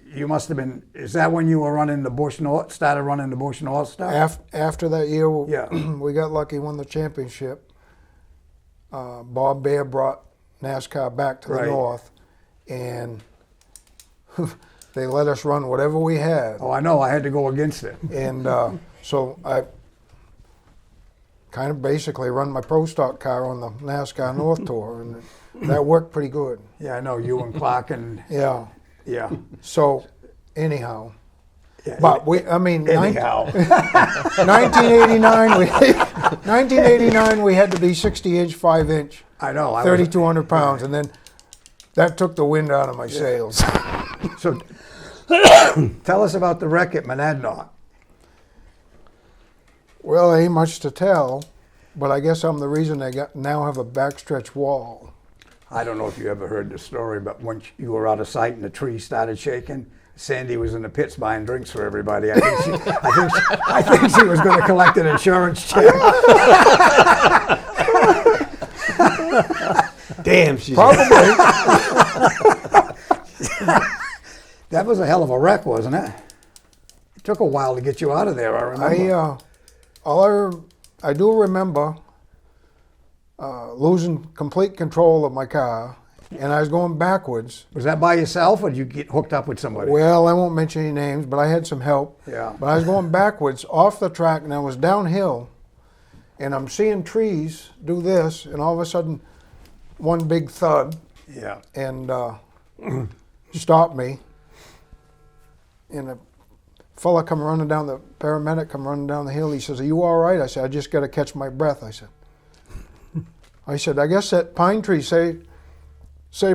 you must have been... Is that when you were running the Bush North, started running the Bush North stuff? After that year, Yeah. we got lucky, won the championship. Bob Bear brought NASCAR back to the Right. north, and they let us run whatever we had. Oh, I know. I had to go against it. And so I kind of basically run my pro stock car on the NASCAR North Tour, and that worked pretty good. Yeah, I know. You and Clark and... Yeah. Yeah. So anyhow, Yeah, but anyhow. 1989 we had to be 60-inch, 5-inch, I know. 3,200 pounds, and then that took the wind out of my sails. So tell us about the wreck at Minott. Well, ain't much to tell, but I guess I'm the reason they now have a backstretch wall. I don't know if you ever heard the story, but once you were out of sight and the tree started shaking, Sandy was in the pits buying drinks for everybody. I think she was going to collect an insurance check. Damn, she's Probably. That was a hell of a wreck, wasn't it? It took a while to get you out of there, I remember. I do remember losing complete control of my car, and I was going backwards. Was that by yourself, or did you get hooked up with somebody? Well, I won't mention any names, but I had some help. Yeah. But I was going backwards off the track, and I was downhill, and I'm seeing trees do this, and all of a sudden, one big thud, Yeah. and stopped me. And a fella come running down, the paramedic come running down the hill. He says, "Are you all right?" I said, "I just got to catch my breath." I said, "I guess that pine tree saved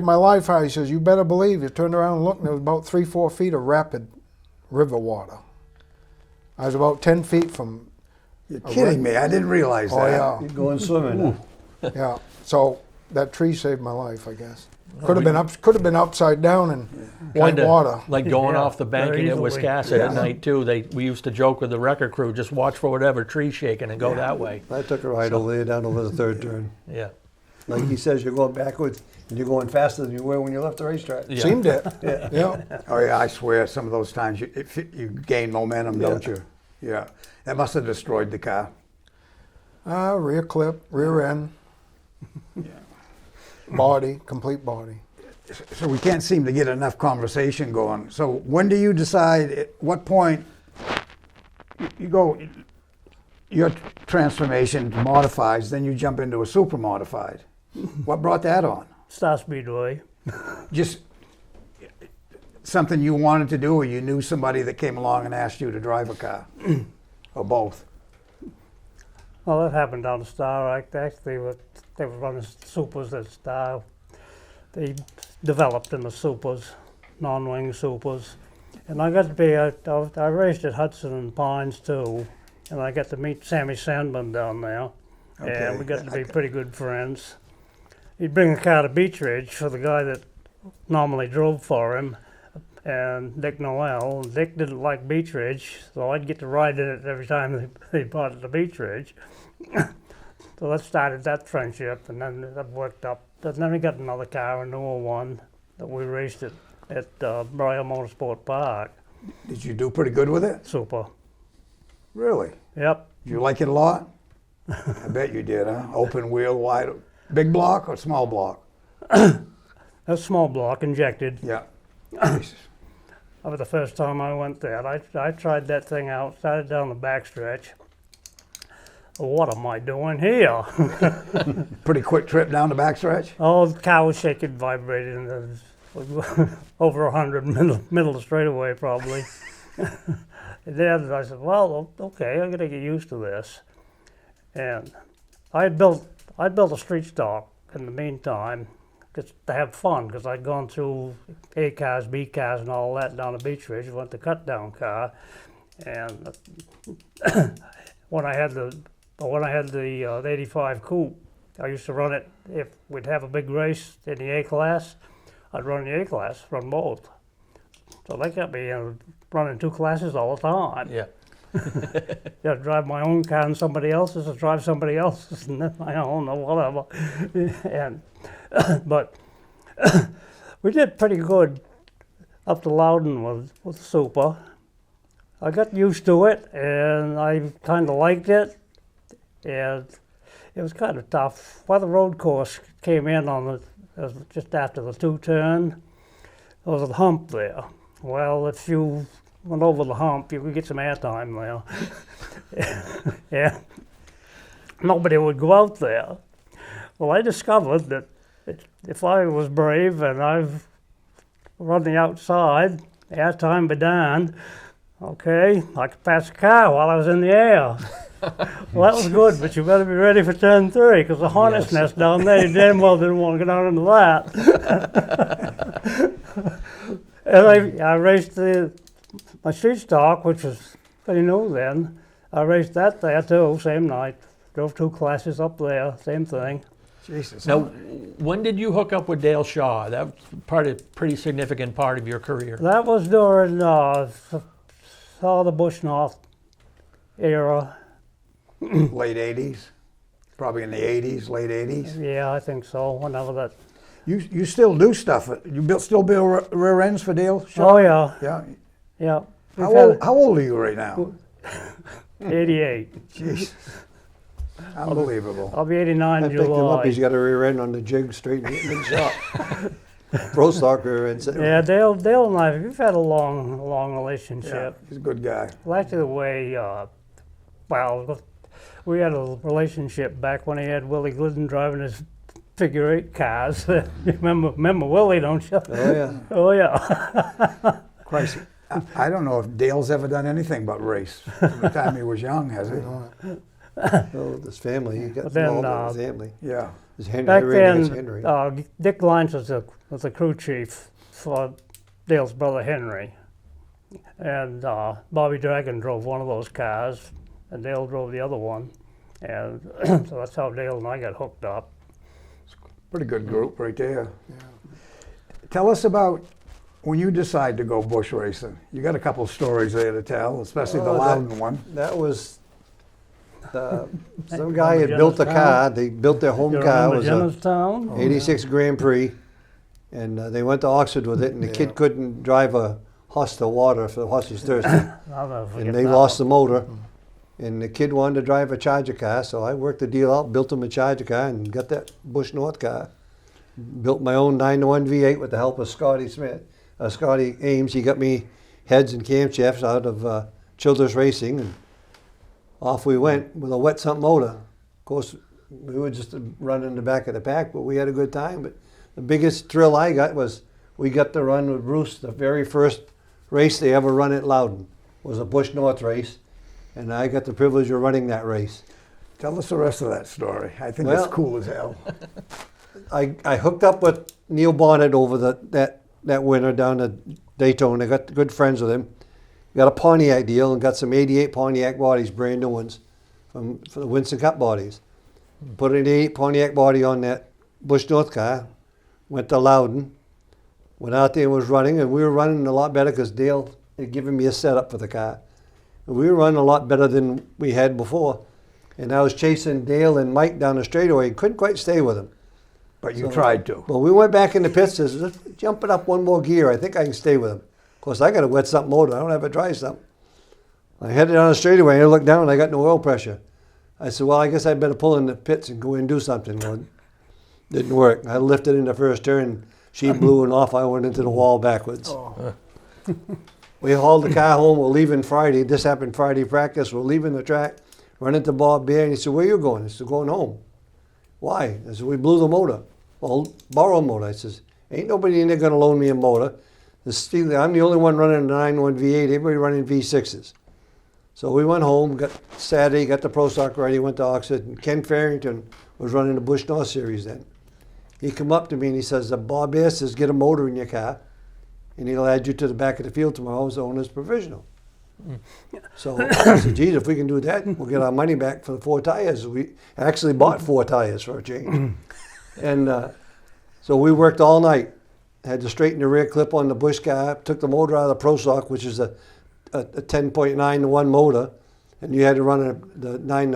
my life." He says, "You better believe." You turned around and looked, and there was about 3-4 feet of rapid river water. I was about 10 feet from. You're kidding me. I didn't realize Oh that. yeah, You're going swimming. yeah. So that tree saved my life, I guess. Could have been upside down in white Kinda water. like going Yeah, off the bank very at easily. Wiscasset at Yeah. night too. We used to joke with the wrecker crew, just watch for whatever tree shaking and go that way. I took a ride over there down over the third turn. Yeah. Like he says, you're going backwards and you're going faster than you were when you left the racetrack. Yeah. Seemed it. Yeah. Oh yeah, I swear, some of those times you gain momentum, don't Yeah. you? Yeah. That must have destroyed the car. Rear clip, rear end, body, complete body. So we can't seem to get enough conversation going. So when do you decide, at what point you go, your transformation modifies, then you jump into a super modified? What brought that on? Star Speedway. Just something you wanted to do, or you knew somebody that came along and asked you to drive a car? Or both? Well, that happened down the Star. Actually, they were running supers at Star. They developed in the supers, non-wing supers. And I got to be, I raced at Hudson and Pines too. And I got to meet Sammy Sandman down there. Okay. And we got to be pretty good friends. He'd bring a car to Beach Ridge for the guy that normally drove for him, and Dick Noel. Dick didn't like Beach Ridge, so I'd get to ride in it every time they brought it to Beach Ridge. So that started that friendship, and then that worked up. And then we got another car, a newer one, that we raced at Briar Motorsport Park. Did you do pretty good with it? Super. Really? Yep. Did you like it a lot? I bet you did, huh? Open wheel, wide, big block or small block? A small block, injected. Yeah. Jesus. That was the first time I went there. I tried that thing out, started down the backstretch. What am I doing here? Pretty quick trip down the backstretch? Oh, the car was shaking, vibrating. It was over 100 middle of straightaway probably. And then I said, well, okay, I'm gonna get used to this. And I built a street stock in the meantime, just to have fun, because I'd gone through A cars, B cars, and all that down the Beach Ridge. Went to cut down car, and when I had the 85 coupe, I used to run it. If we'd have a big race in the A class, I'd run the A class, run both. So that got me running two classes all the time. Yeah. Yeah, drive my own car and somebody else's, or drive somebody else's and then my own, or whatever. And but we did pretty good up to Loudon with Super. I got used to it, and I kind of liked it. And it was kind of tough. Well, the road course came in it was just after the two-turn. There was a hump there. Well, if you went over the hump, you could get some airtime there. Yeah. Nobody would go out there. Well, I discovered that if I was brave and I've run the outside, airtime be darned, okay, I could pass a car while I was in the air. Well, that was good, but you better be ready for turn 3, because the hornet's nest down there, you damn well didn't want to go down into that. And I raced my street stock, which was pretty new then. I raced that there too, same night. Drove 2 classes up there, same thing. Jesus. Now, when did you hook up with Dale Shaw? That was pretty significant part of your career. That was during the Bush North era. Late 80s? Probably in the 80s, late 80s? Yeah, I think so, whenever that. You still do stuff. You still build rear ends for Dale Shaw? Oh, yeah, Yeah. yeah. How old are you right now? 88. Jesus. Unbelievable. I'll be 89 I in picked him up. He's July. got a rear end on the jig, straight and shot. Pro stock rear end. Yeah, Dale and I, we've had a long Yeah, relationship. he's a good guy. Well, actually, the way, we had a relationship back when he had Willie Glidden driving his figure 8 cars. You remember Willie, don't you? Oh yeah. Oh, yeah. Christ, I don't know if Dale's ever done anything but race from the time he was young, has he? Oh, this family. He got But then, involved with his family. Yeah. His Henry. Back His Henry. then, Dick Lines was the crew chief for Dale's brother Henry. And Bobby Dragon drove one of those cars, and Dale drove the other one. And so that's how Dale and I got hooked up. Pretty good group right there. Yeah. Tell us about when you decide to go bush racing. You got a couple of stories there to tell, especially the Loudon one. That was some Remember guy had built a Jennerstown? car. They built their home You car. It remember was a Jennerstown? 86 Grand Prix, and they went to Oxford with it, and the kid couldn't drive a horse to water if the horse was thirsty, I'll never forget and they that lost the one. motor. And the kid wanted to drive a Charger car, so I worked the deal out, built him a Charger car, and got that Bush North car. Built my own 9-to-1 V8 with the help of Scotty Ames. He got me heads and camshafts out of Childress Racing, and off we went with a wet sump motor. Of course, We were just running in the back of the pack, but we had a good time. But the biggest thrill I got was we got to run with Bruce. The very first race they ever run at Loudon was a Bush North race, and I got the privilege of running that race. Tell us the rest of that story. I think Well- it's cool as hell. I hooked up with Neil Bonnet over that winter down at Daytona. I got good friends with him. Got a Pontiac deal and got some 88 Pontiac bodies, brand new ones, for the Winston Cup bodies. Put an 88 Pontiac body on that Bush North car, went to Loudon, went out there and was running, and we were running a lot better because Dale had given me a setup for the car. And we were running a lot better than we had before. And I was chasing Dale and Mike down the straightaway and couldn't quite stay with them. But you tried to. Well, we went back in the pits and said, let's jump it up one more gear. I think I can stay with him. Of course, I got a wet sump motor. I don't have a dry sump. I headed down the straightaway and I looked down and I got no oil pressure. I said, well, I guess I better pull in the pits and go in and do something. Well, didn't work. I lifted in the first turn. She blew and off. I went into the wall backwards. Oh. We hauled the car home. We're leaving Friday. This happened Friday practice. We're leaving the track. Run into Bob Bear and he said, where you going? I said, going home. Why? I said, we blew the motor. Well, borrow a motor. I says, ain't nobody in there going to loan me a motor. I'm the only one running a 9.1 V8. Everybody running V6s. So we went home, got Saturday, got the Pro Stock ready, went to Oxford, and Ken Farrington was running the Bush North Series then. He come up to me and he says, Bob Bear says, get a motor in your car, and he'll add you to the back of the field tomorrow as owner's provisional. So I said, geez, if we can do that, we'll get our money back for the 4 tires. We actually bought 4 tires for a change. And so we worked all night. Had to straighten the rear clip on the Bush car, took the motor out of the Pro Stock, which is a 10.9 to 1 motor, and you had to run the 9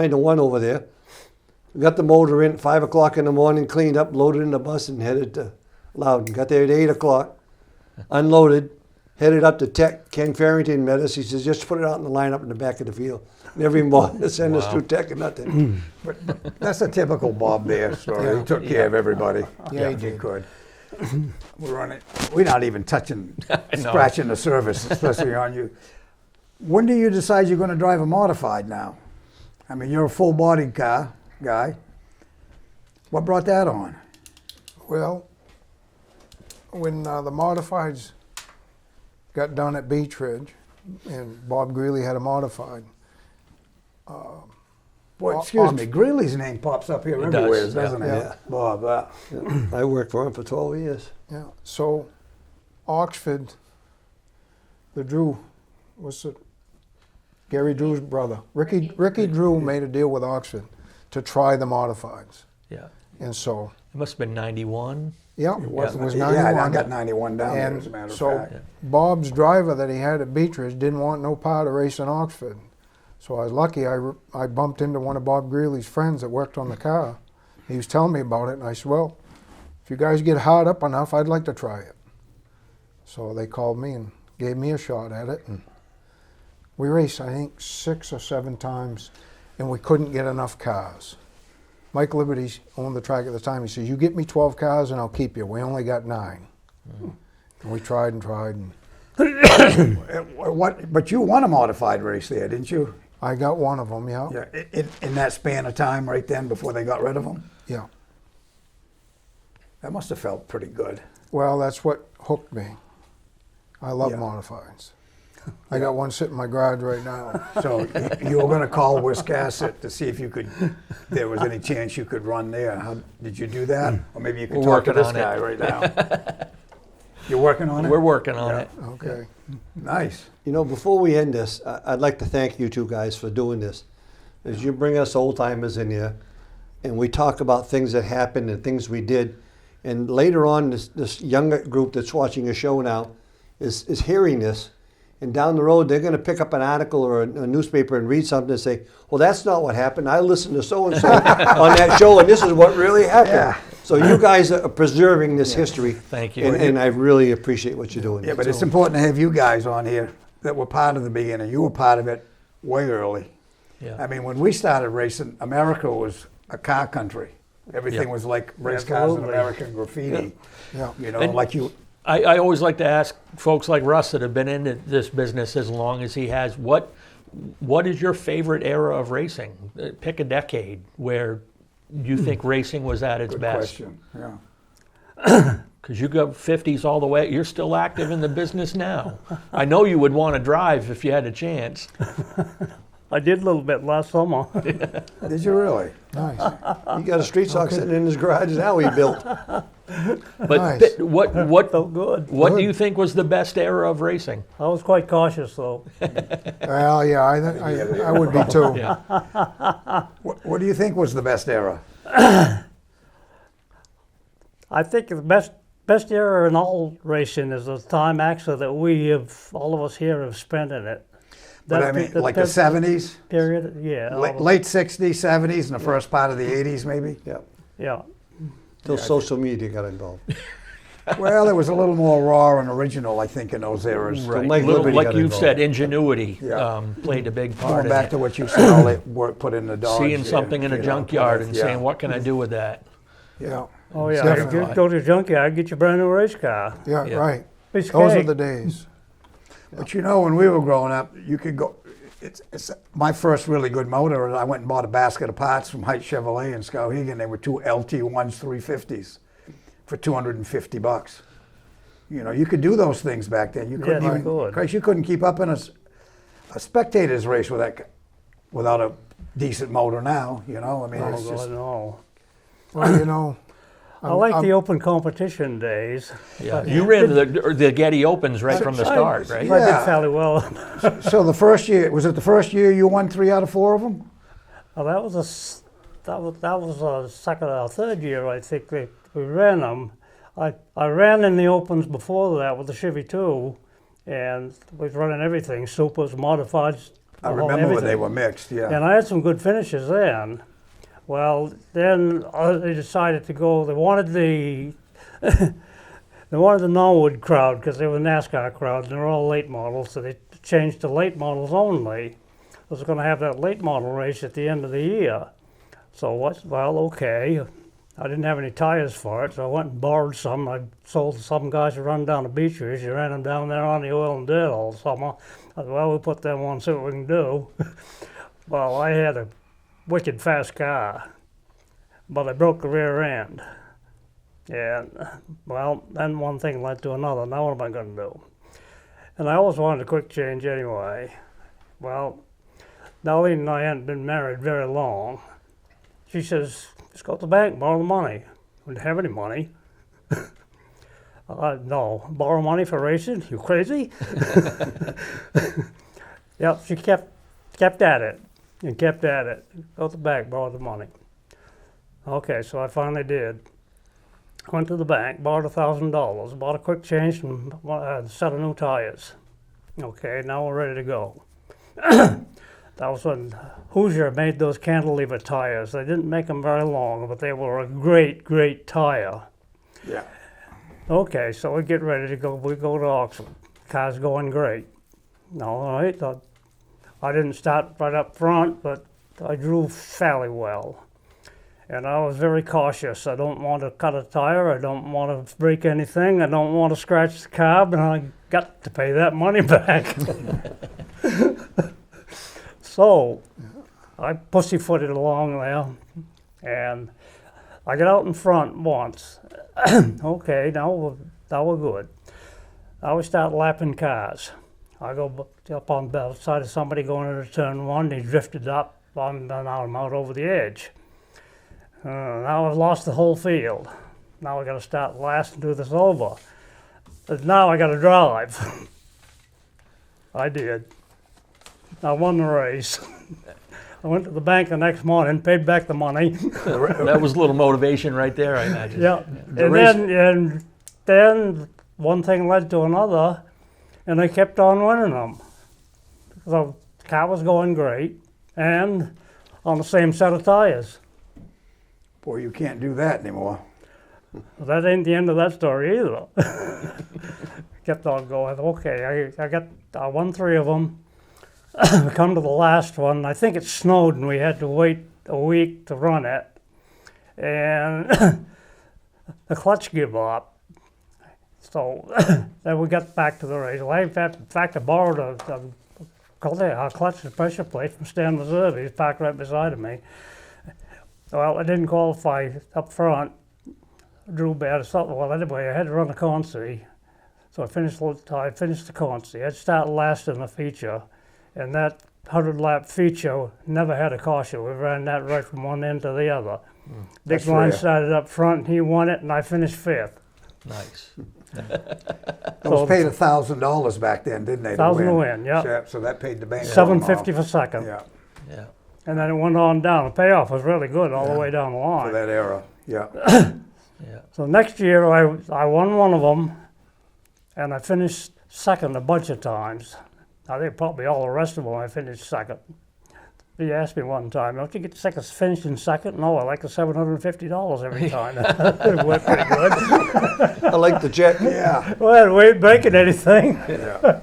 to 1 over there. We got the motor in at 5 o'clock in the morning, cleaned up, loaded in the bus, and headed to Loudon. Got there at 8 o'clock, unloaded, headed up to Tech. Ken Farrington met us. He says, just put it out in the lineup in the back of the field. Never even bothered to send us through Tech or nothing. But that's a typical Bob Bear story. He took care of everybody. Yeah, he he did. could. We're not even touching, scratching the surface, especially on you. When do you decide you're going to drive a modified now? I mean, you're a full-bodied car guy. What brought that on? Well, when the modifieds got done at Beach Ridge, and Bob Greeley had a modified. Boy, excuse me, Greeley's name pops up here It everywhere, does, doesn't yeah. it? Bob. I worked for him for 12 years. Yeah. So, Oxford, the Drew, was it Gary Drew's brother? Ricky Drew made a deal with Oxford to try the modifieds, Yeah. and so It must have been 91. yeah, it was 91. Yeah, I got 91 down there, And as a matter of so fact. Bob's driver that he had at Beatrice didn't want no part of racing Oxford. So I was lucky. I bumped into one of Bob Greeley's friends that worked on the car. He was telling me about it, and I said, well, if you guys get hard up enough, I'd like to try it. So they called me and gave me a shot at it. And we raced, I think, 6 or 7 times, and we couldn't get enough cars. Mike Liberty owned the track at the time. He said, you get me 12 cars and I'll keep you. We only got 9. And we tried and tried. And But you won a modified race there, didn't you? I got one of them, yeah. Yeah, in that span of time right then before they got rid of them? Yeah. That must have felt pretty good. Well, that's what hooked me. I love Yeah. modifieds. I got one sitting in my garage right now. So you were going to call Wiscasset to see if there was any chance you could run there. Did you do that? Or maybe you could We're talk to working this on it. guy right now. You're working on it? We're working on it. Okay. Nice. You know, before we end this, I'd like to thank you two guys for doing this. As you bring us old timers in here, and we talk about things that happened and things we did, and later on, this younger group that's watching your show now is hearing this, and down the road, they're going to pick up an article or a newspaper and read something and say, well, that's not what happened. I listened to so-and-so on that show, and this is what really happened. Yeah. So you guys are preserving this history. Thank you. And I really appreciate what you're doing. Yeah, but it's important to have you guys on here that were part of the beginning. You were part of it way early. Yeah. I mean, when we started racing, America was a car country. Everything Yeah. was like race cars and Absolutely. American graffiti. Yeah. You know, And- like you. I always like to ask folks like Russ that have been in this business as long as he has, what is your favorite era of racing? Pick a decade where you think racing was at its Good best? question. Yeah. Because you go 50s all the way. You're still active in the business now. I know you would want to drive if you had a chance. I did a little bit last summer. Did you really? Nice. He got a street stock sitting in his garage now he built. But Nice. what Felt good. do you think was the best era of racing? I was quite cautious though. Well, yeah, I would be too. Yeah. What do you think was the best era? I think the best era in all racing is the time actually that all of us here have spent in it. But I mean, like the 70s, period, yeah. late 60s, 70s, and the first part of the 80s, maybe? Yeah. Yeah. Till social media got involved. Well, it was a little more raw and original, I think, in those eras. Right. Mike Little, Liberty like got you've involved. said, ingenuity Yeah. played a big part Going in back it. to what you said, all that work put in the Dodge. Seeing something in a you know, junkyard and yeah. saying, what can I do with that? Yeah. Oh yeah. Definitely. You go to the junkyard, get your brand new race car. Yeah, Yeah. right. Piece of Those are cake. the days. But you know, when we were growing up, you could go. It's my first really good motor. I went and bought a basket of parts from Height Chevrolet in Skowhegan. They were two LT1s 350s for $250. You know, you could do those things back then. You couldn't you even, could. Christ, you couldn't keep up in a spectator's race without a decent motor now. You know, I mean, Oh it's God, just no. Well, you know, I like the open competition days. Yeah. You ran the Getty Opens right from the start, right? I Yeah. did fairly well. so. The first year, was it the first year you won 3 out of 4 of them? Well, that was a second or third year, I think we ran them. I ran in the opens before that with the Chevy 2, and we was running everything, supers, modifieds. I the whole remember when they everything. were mixed. Yeah. And I had some good finishes then. Well, then they decided to go. They wanted the Norwood crowd because they were NASCAR crowd, and they're all late models. So they changed to late models only. I was going to have that late model race at the end of the year. So well, okay. I didn't have any tires for it, so I went and borrowed some. I sold to some guys who run down the beaches. You ran them down there on the oil and dirt all summer. I said, well, we'll put them on, see what we can do. Well, I had a wicked fast car, but I broke the rear end. And, well, then one thing led to another. Now what am I going to do? And I always wanted a quick change anyway. Well, Darlene and I hadn't been married very long. She says, just go to the bank, borrow the money. We didn't have any money. No, borrow money for racing? You crazy? Yep, she kept at it and kept at it. Go to the bank, borrow the money. Okay, so I finally did. Went to the bank, borrowed $1,000, bought a quick change and a set of new tires. Okay, now we're ready to go. That was when Hoosier made those cantilever tires. They didn't make them very long, but they were a great, great tire. Yeah. Okay, so we get ready to go. We go to auction. Car's going great. All right. I didn't start right up front, but I drove fairly well. And I was very cautious. I don't want to cut a tire. I don't want to break anything. I don't want to scratch the car, and I got to pay that money back. So I pussyfooted along there, and I got out in front once. Okay, now we're good. Now we start lapping cars. I go up on the side of somebody going into turn 1. He drifted up, and now I'm out over the edge. Now I've lost the whole field. Now I got to start last and do this over. But now I got to drive. I did. I won the race. I went to the bank the next morning, paid back the money. That was a little motivation right there, I imagine. Yeah, The and race- then one thing led to another, and I kept on winning them. So the car was going great, and on the same set of tires. Boy, you can't do that anymore. Well, that ain't the end of that story either. Kept on going. Okay, I won 3 of them. Come to the last one. I think it snowed, and we had to wait a week to run it, and the clutch gave up. So then we got back to the race. Well, in fact, I borrowed a clutch and pressure plate from Stan Reserve. He's parked right beside of me. Well, I didn't qualify up front. Drew bad or something. Well, anyway, I had to run the Concy. So I finished the Concy. I'd start last in the feature, and that 100-lap feature never had a caution. We ran that right from one end to the other. Dick That's Line rare. started up front, and he won it, and I finished 5th. Nice. It was paid $1,000 back then, didn't they? $1,000 to win, yeah. So that paid the bank. $750 for second. Yeah, Yeah. And then it went on down. The payoff was really good all the way down the for line. that era. Yeah. Yeah. So next year I won one of them, and I finished second a bunch of times. I think probably all the rest of them I finished second. He asked me one time, "Don't you get sick of finishing second?" No, I like the $750 every time. It went pretty good. I like the jet. Yeah. Well, we ain't making anything. Yeah.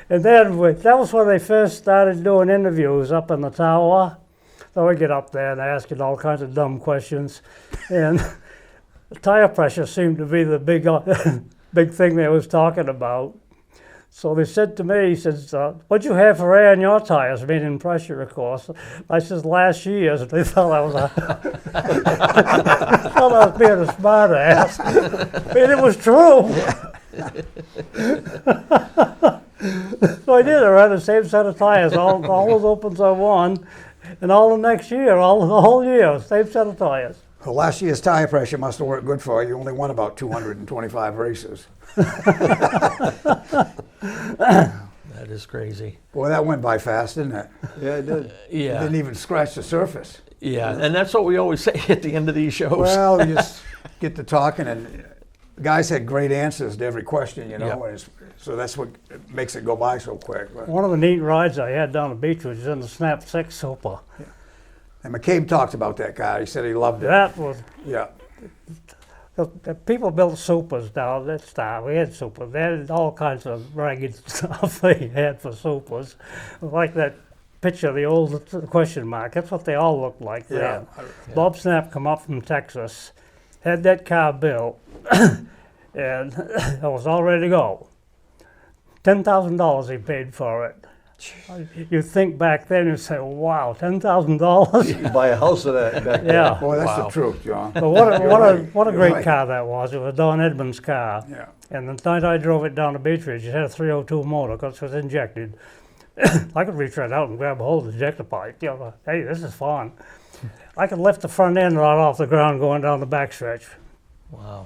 And then that was when they first started doing interviews up in the tower. So we get up there and asking all kinds of dumb questions. And the tire pressure seemed to be the big thing they was talking about. So they said to me, he says, "What'd you have for air in your tires?" Meaning pressure, of course. I says, "Last year's." They thought I was thought I was being a smart ass. And it was true. So I did. I ran the same set of tires, all those opens I won, and all the next year, the whole year, same set of tires. Well, last year's tire pressure must have worked good for you. You only won about 225 races. That is crazy. Boy, that went by fast, didn't it? Yeah, I did. It Yeah. didn't even scratch the surface. Yeah. And that's what we always say at the end of these shows. Well, you just get to talking, and guys had great answers to every question, you know. Yeah. And so that's what makes it go by so quick. But, One of the neat rides I had down the beach was in the Snap 6 Super. and McCabe talked about that car. He said he loved it. That was, Yeah. the people built Supers down that style. We had Supers. They had all kinds of ragged stuff they had for Supers. Like that picture of the old question mark. That's what they all looked like Yeah. then. Bob Snap come up from Texas, had that car built, and it was all ready to go. $10,000 he paid for it. You think back then and say, "Wow, $10,000." You buy a house of that back then. Yeah. Boy, that's Wow. the truth, John. But what a You're great right. car that was. It was Don Edmonds' car. Yeah. And the night I drove it down to Beach Ridge, it had a 302 motor because it was injected. I could reach right out and grab a hold of the ejector pipe. You know, hey, this is fun. I could lift the front end right off the ground going down the backstretch. Wow.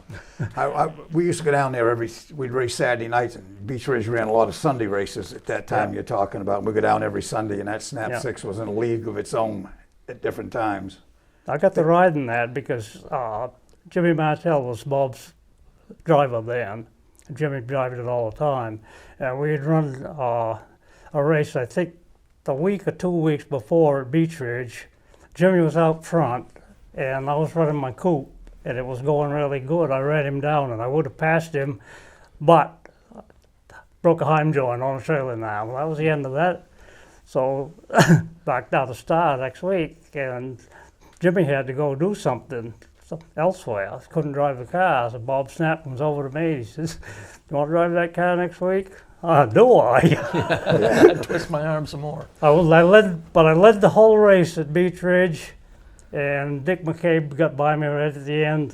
We used to go down there we'd race Saturday nights, and Beach Ridge ran a lot of Sunday races at that time you're talking about. We go down every Sunday, and that Snap Yeah. 6 was in a league of its own at different times. I got to ride in that because Jimmy Martell was Bob's driver then. Jimmy drove it all the time. And we had run a race, I think, the week or 2 weeks before at Beach Ridge. Jimmy was out front, and I was running my coupe, and it was going really good. I ran him down, and I would have passed him, but broke a heim joint on a trailer now. That was the end of that. So back down to Star next week, and Jimmy had to go do something elsewhere. Couldn't drive the car. So Bob Snap comes over to me. He says, "You want to drive that car next week?" Do I? Twist my arm some more. I led the whole race at Beach Ridge, and Dick McCabe got by me right at the end.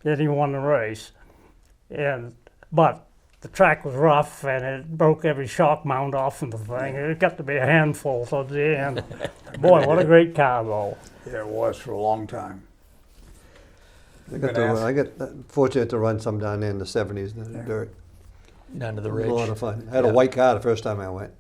Then he won the race, but the track was rough and it broke every shock mount off from the thing. It got to be a handful towards the end. Boy, what a great car though! Yeah, it was for a long time. I got fortunate to run some down there in the 70s in the dirt. Down to the It was ridge. a lot of fun. I had Yeah. a white car the first time I went.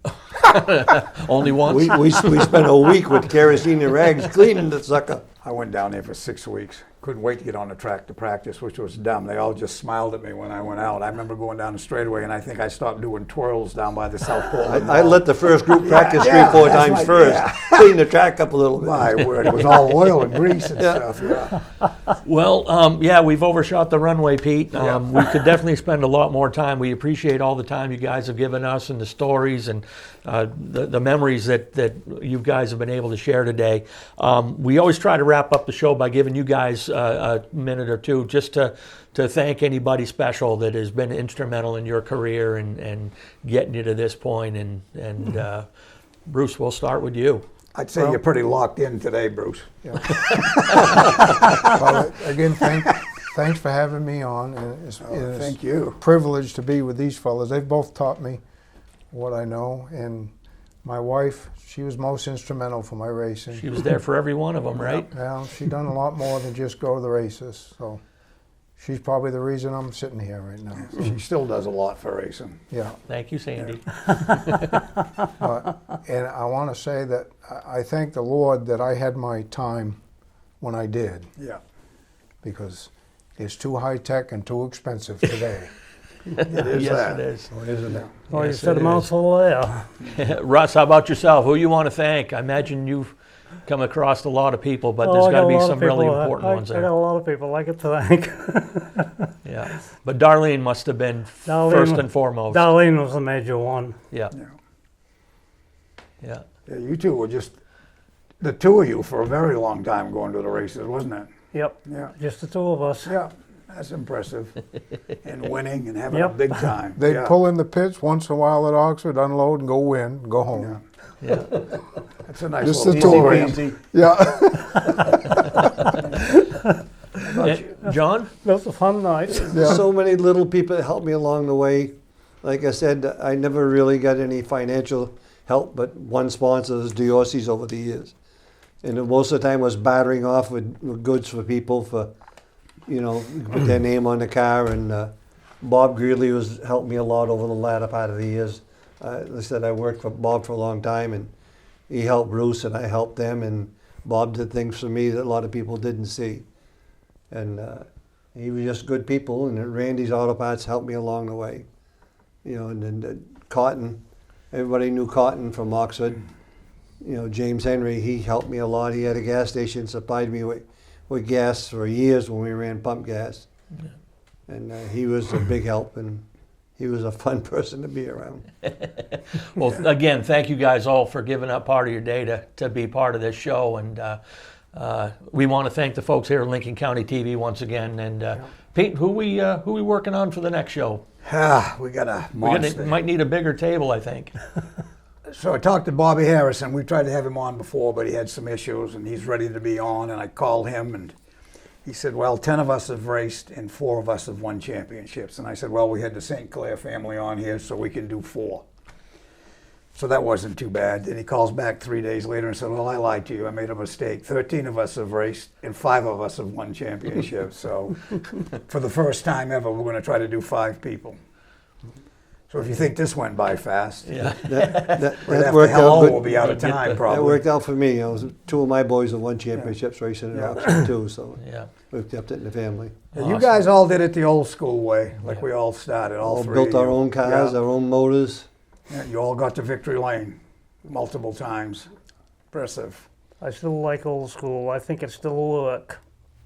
Only once? We spent a week with kerosene and rags cleaning the sucker. I went down there for 6 weeks. Couldn't wait to get on the track to practice, which was dumb. They all just smiled at me when I went out. I remember going down the straightaway, and I think I stopped doing twirls down by the South Pole. I let the first group practice yeah, 3-4 that's times right, first, yeah. clean the track up a little bit. My word, it was all oil and grease and Yeah. stuff. Yeah. Well, yeah, we've overshot the runway, Pete. Yeah. We could definitely spend a lot more time. We appreciate all the time you guys have given us and the stories and the memories that you guys have been able to share today. We always try to wrap up the show by giving you guys a minute or two just to thank anybody special that has been instrumental in your career and getting you to this point. And Bruce, we'll start with you. I'd say you're pretty locked in today, Bruce. Yeah. Well, again, thanks for having me on. And it's Thank you. a privilege to be with these fellas. They've both taught me what I know. And my wife, she was most instrumental for my racing. She was there for every one of them, right? Well, she done a lot more than just go to the races. So she's probably the reason I'm sitting here right now. She still does a lot for racing. Yeah. Thank you, Sandy. And I want to say that I thank the Lord that I had my time when I did, Yeah. because it's too high tech and too expensive today. It is Yes, that. it is. Isn't it? Well, you Yes, said it a mouthful there. Russ, how about yourself? Who you want to thank? I imagine you've come across a lot of people, but there's I got to a be lot of some really people, important ones I got there. a lot of people I could thank. Yeah, but Darlene must have been Darlene first was- and foremost. Darlene was the major one. Yeah, Yeah. yeah. Yeah, you two were just the two of you for a very long time going to the races, wasn't it? Yep, Yeah. just the two of us. Yeah. That's impressive. And winning and having a Yep. big time. They'd Yeah. pull in the pits once in a while at Oxford, unload and go win, and go home. Yeah. Yeah. That's a nice Just little the two of program. Yeah. John? That was a fun night. So many little people that helped me along the way. Like I said, I never really got any financial help, but one sponsor was Diorsi's over the years. And most of the time was battering off with goods for people for, put their name on the car. And Bob Greeley helped me a lot over the latter part of the years. Like I said, I worked for Bob for a long time, and he helped Bruce and I helped them. And Bob did things for me that a lot of people didn't see. And he was just good people, and Randy's Auto Parts helped me along the way. And then Cotton, everybody knew Cotton from Oxford. James Henry, he helped me a lot. He had a gas station, supplied me with gas for years when we ran pump gas. Yeah. And he was a big help, and he was a fun person to be around. Well, again, thank you guys all for giving up part of your day to be part of this show. And we want to thank the folks here at Lincoln County TV once again. And Pete, who we working on for the next show? We got a monster. Might need a bigger table, I think. So I talked to Bobby Harrison. We tried to have him on before, but he had some issues, and he's ready to be on. And I called him, and he said, well, 10 of us have raced, and 4 of us have won championships. And I said, well, we had the St. Clair family on here, so we can do 4. So that wasn't too bad. And he calls back 3 days later and said, well, I lied to you. I made a mistake. 13 of us have raced, and 5 of us have won championships. So for the first time ever, we're going to try to do 5 people. So if you think this went by fast, Yeah. That right after worked out hello, good. we'll be out of time That probably. worked out for me. 2 of my boys have won championships racing in Oxford too, so Yeah. we've kept it in the family. Yeah, you guys all did it the old school way, like we all started, all All 3 built of our you. own cars, Yeah. our own motors. Yeah, you all got to victory lane multiple times. Impressive. I still like old school. I think it still work.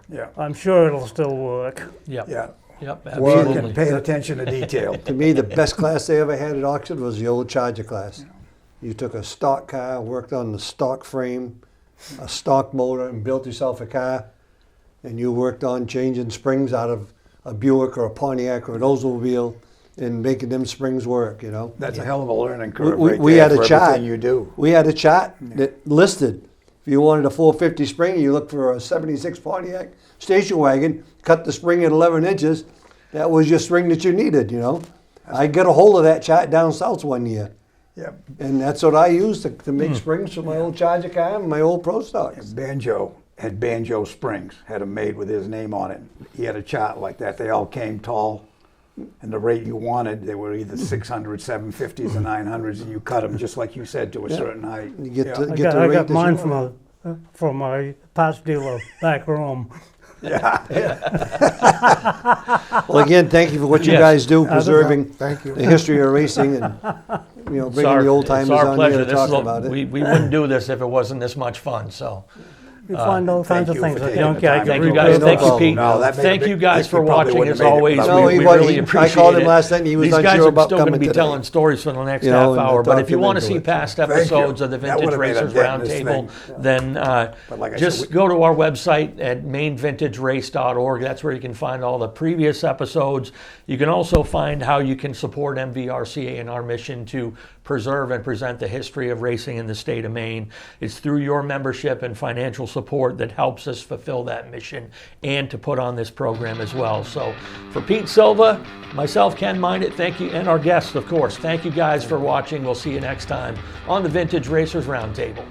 Yeah. I'm sure it'll still work. Yep. Yeah. Yep. Work Absolutely. and pay attention to detail. To me, the best class they ever had at Oxford was the old Charger class. You took a stock car, worked on the stock frame, a stock motor, and built yourself a car. And you worked on changing springs out of a Buick or a Pontiac or an Oldsmobile and making them springs work, That's a hell of a learning curve We- right we there had a for chart. everything you do. We had a chart that listed if you wanted a 450 spring, you look for a 76 Pontiac station wagon, cut the spring at 11 inches. That was your spring that you needed, I got a hold of that chart down south one year. Yeah. And that's what I used to make springs for my old Charger car and my old Pro Stocks. Banjo had Banjo springs, had them made with his name on it. He had a chart like that. They all came tall. And the rate you wanted, they were either 600, 750s, or 900s, and you cut them just like you said to a certain height. You get Yeah. the, I get got, the I rate got that mine you want. from my parts dealer back home. Well, again, thank you for what you Yes. guys do, preserving Thank you. the history of racing and bringing the old timers it's our on pleasure. here to This talk is about it. We wouldn't do this if it wasn't this much fun. So, You find all kinds of you things for that taking young the guys time. can Thank you read guys. real Thank you, well. Pete. No, that made a Thank big- you guys for we probably watching wouldn't as have made it always. without No, we he we wasn't. really I appreciate called him it. last night and he was These guys unsure are about still going to coming be today. telling stories for the next You know, half and I hour. But talked if you him want to into see it, so. past Thank you. episodes of the That Vintage would've made a Racers dent in this Roundtable, thing. then But like I just said, go to our website at mainvintagerace.org. That's where you can find all the previous episodes. You can also find how you can support MVRCA in our mission to preserve and present the history of racing in the state of Maine. It's through your membership and financial support that helps us fulfill that mission and to put on this program as well. So for Pete Silva, myself, Ken Minott, thank you, and our guests, of course, thank you guys for watching. We'll see you next time on the Vintage Racers Roundtable.